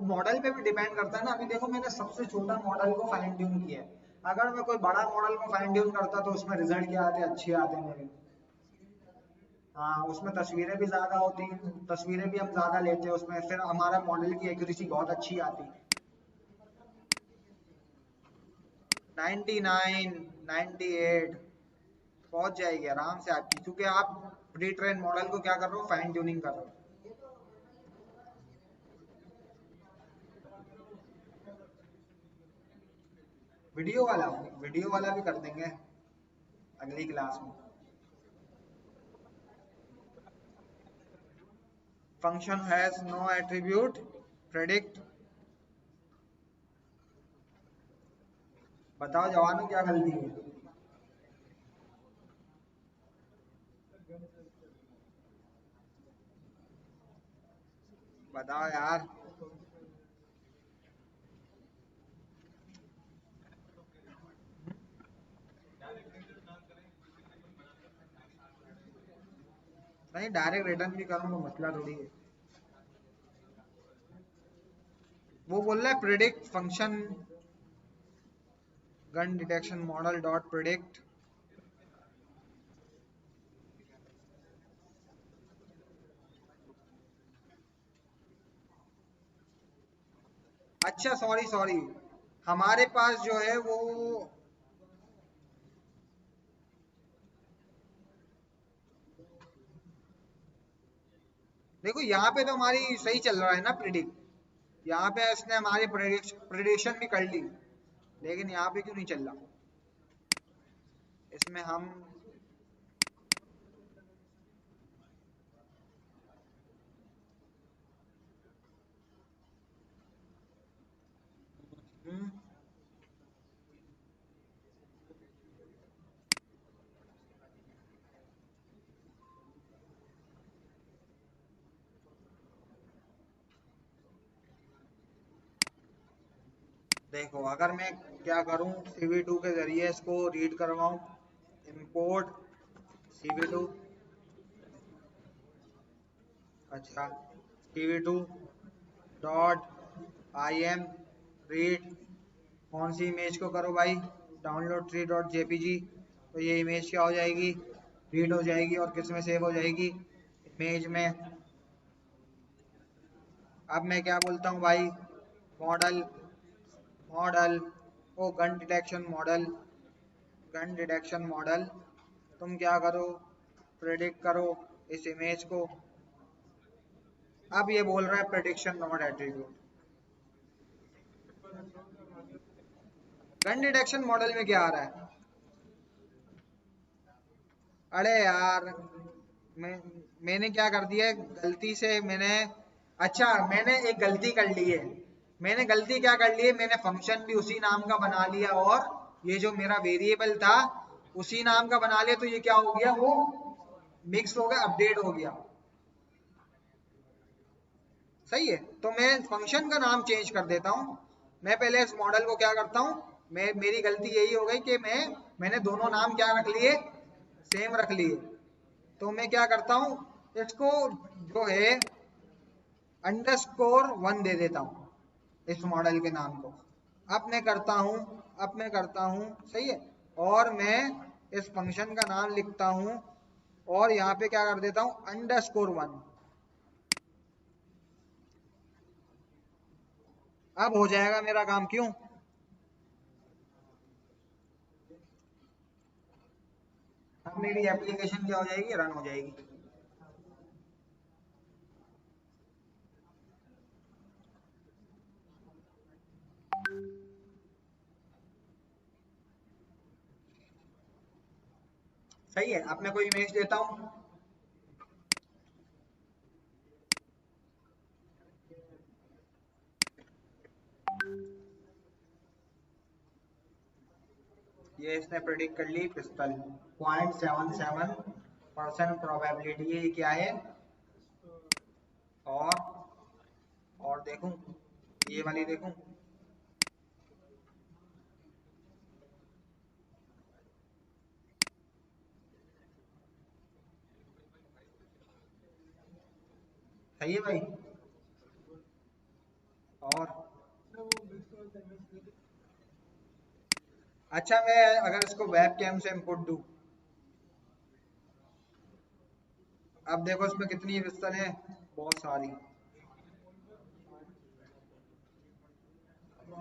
मॉडल पे भी डिपेंड करता है ना। अभी देखो मैंने सबसे छोटा मॉडल को फाइन ट्यून किया है, अगर मैं कोई बड़ा मॉडल को फाइन ट्यून करता तो उसमें रिजल्ट क्या आते, अच्छे आते मेरे। हाँ, उसमें तस्वीरें भी ज्यादा होती, तस्वीरें भी हम ज्यादा लेते हैं उसमें, फिर हमारा मॉडल की एक्यूरेसी बहुत अच्छी आती। 99, 98 पहुंच जाएगी आराम से आपकी, क्योंकि आप प्री ट्रेन मॉडल को क्या कर रहे हो, फाइन ट्यूनिंग कर रहे हो। वीडियो वाला भी कर देंगे अगली क्लास में। Function has no attribute predict. बताओ जवानों क्या गलती है। बताओ यार। नहीं, डायरेक्ट रिटर्न भी करूँ तो मसला थोड़ी है। वो बोल रहा है predict function gun detection model dot predict. अच्छा, सॉरी सॉरी, हमारे पास जो है वो, देखो यहाँ पे तो हमारी सही चल रहा है ना प्रिडिक्ट। यहाँ पे इसने हमारी प्रिडिक्शन भी कर ली, लेकिन यहाँ पे क्यों नहीं चल रहा। इसमें हम, हम्म, देखो अगर मैं क्या करूँ, CV2 के जरिए इसको रीड करवाऊँ, इंपोर्ट CV2। अच्छा, CV2 डॉट IM रीड, कौन सी इमेज को करो भाई, डाउनलोड ट्री डॉट JPG। तो ये इमेज क्या हो जाएगी, रीड हो जाएगी, और किस में सेव हो जाएगी, इमेज में। अब मैं क्या बोलता हूँ भाई, model, model oh gun detection model, gun detection model, तुम क्या करो, प्रेडिक्ट करो इस इमेज को। अब ये बोल रहा है prediction not attribute. Gun detection model में क्या आ रहा है, अरे यार, मैं मैंने क्या कर दिया है, गलती से मैंने, अच्छा मैंने एक गलती कर ली है। मैंने गलती क्या कर ली है, मैंने फंक्शन भी उसी नाम का बना लिया, और ये जो मेरा वेरिएबल था उसी नाम का बना लिया, तो ये क्या हो गया, वो मिक्स हो गया, अपडेट हो गया। सही है, तो मैं फंक्शन का नाम चेंज कर देता हूँ। मैं पहले इस मॉडल को क्या करता हूँ, मैं, मेरी गलती यही हो गई कि मैंने दोनों नाम क्या रख लिए, सेम रख लिए। तो मैं क्या करता हूँ, इसको जो है _1 दे देता हूँ इस मॉडल के नाम को। अब मैं करता हूँ, सही है, और मैं इस फंक्शन का नाम लिखता हूँ, और यहाँ पे क्या कर देता हूँ, _1। अब हो जाएगा मेरा काम, क्यों। अब मेरी एप्लीकेशन क्या हो जाएगी, रन हो जाएगी। सही है, अब मैं कोई इमेज देता हूँ, ये इसने प्रेडिक्ट कर ली पिस्टल, 0.77% प्रोबेबिलिटी है, ये क्या है। और और देखूं, ये वाली देखूं, सही है भाई। और अच्छा मैं अगर इसको वेब कैम से इनपुट दूं, अब देखो इसमें कितनी विस्तार है, बहुत सारी।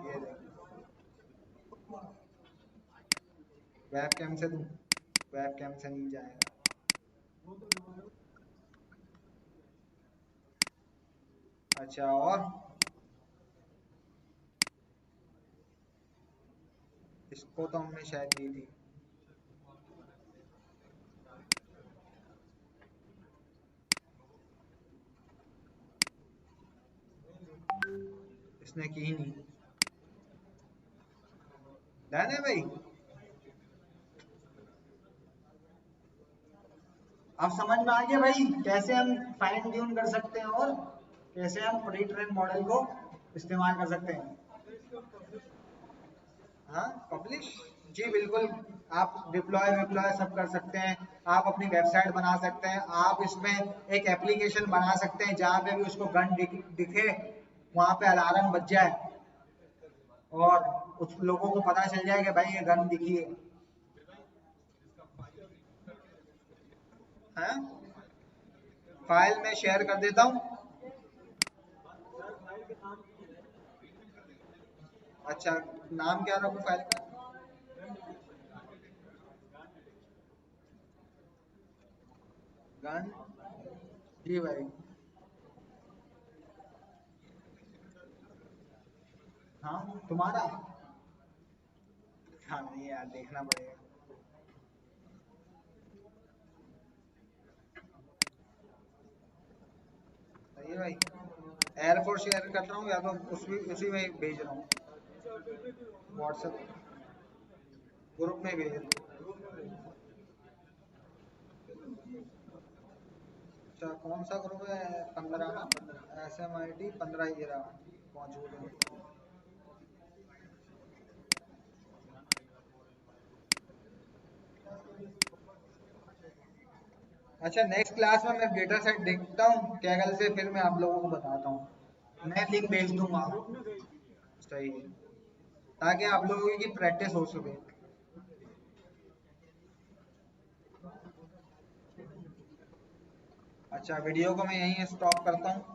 ये देखो, वेब कैम से दूं, वेब कैम से नहीं जाएगा। अच्छा और इसको तो हमने शायद दी थी। इसने की ही नहीं। डन है भाई। अब समझ में आ गया भाई कैसे हम फाइन ट्यून कर सकते हैं और कैसे हम प्री ट्रेन मॉडल को इस्तेमाल कर सकते हैं। हाँ पब्लिश, जी बिल्कुल। आप डिप्लॉय विप्लॉय सब कर सकते हैं। आप अपनी वेबसाइट बना सकते हैं। आप इसमें एक एप्लीकेशन बना सकते हैं जहाँ पे भी उसको गन दिखे वहाँ पे अलार्म बज जाए और उस लोगों को पता चल जाए कि भाई ये गन दिखी है। फाइल में शेयर कर देता हूँ। अच्छा नाम क्या रखूँ फाइल का? गन, जी भाई। हाँ तुम्हारा, हाँ नहीं यार देखना पड़ेगा। सही है भाई। एयरफोर्स शेयर कर रहा हूँ या तो उसी में भेज रहा हूँ, व्हाट्सएप ग्रुप में भेज रहा हूँ। अच्छा कौन सा ग्रुप है? 15 ना, SMIT 15 ही रहा, मौजूद है। अच्छा नेक्स्ट क्लास में मैं डेटा सेट देखता हूँ कैगल से, फिर मैं आप लोगों को बताता हूँ। मैं लिंक भेज दूंगा। सही है, ताकि आप लोगों की प्रैक्टिस हो सके। अच्छा वीडियो को मैं यहीं स्टॉप करता हूँ।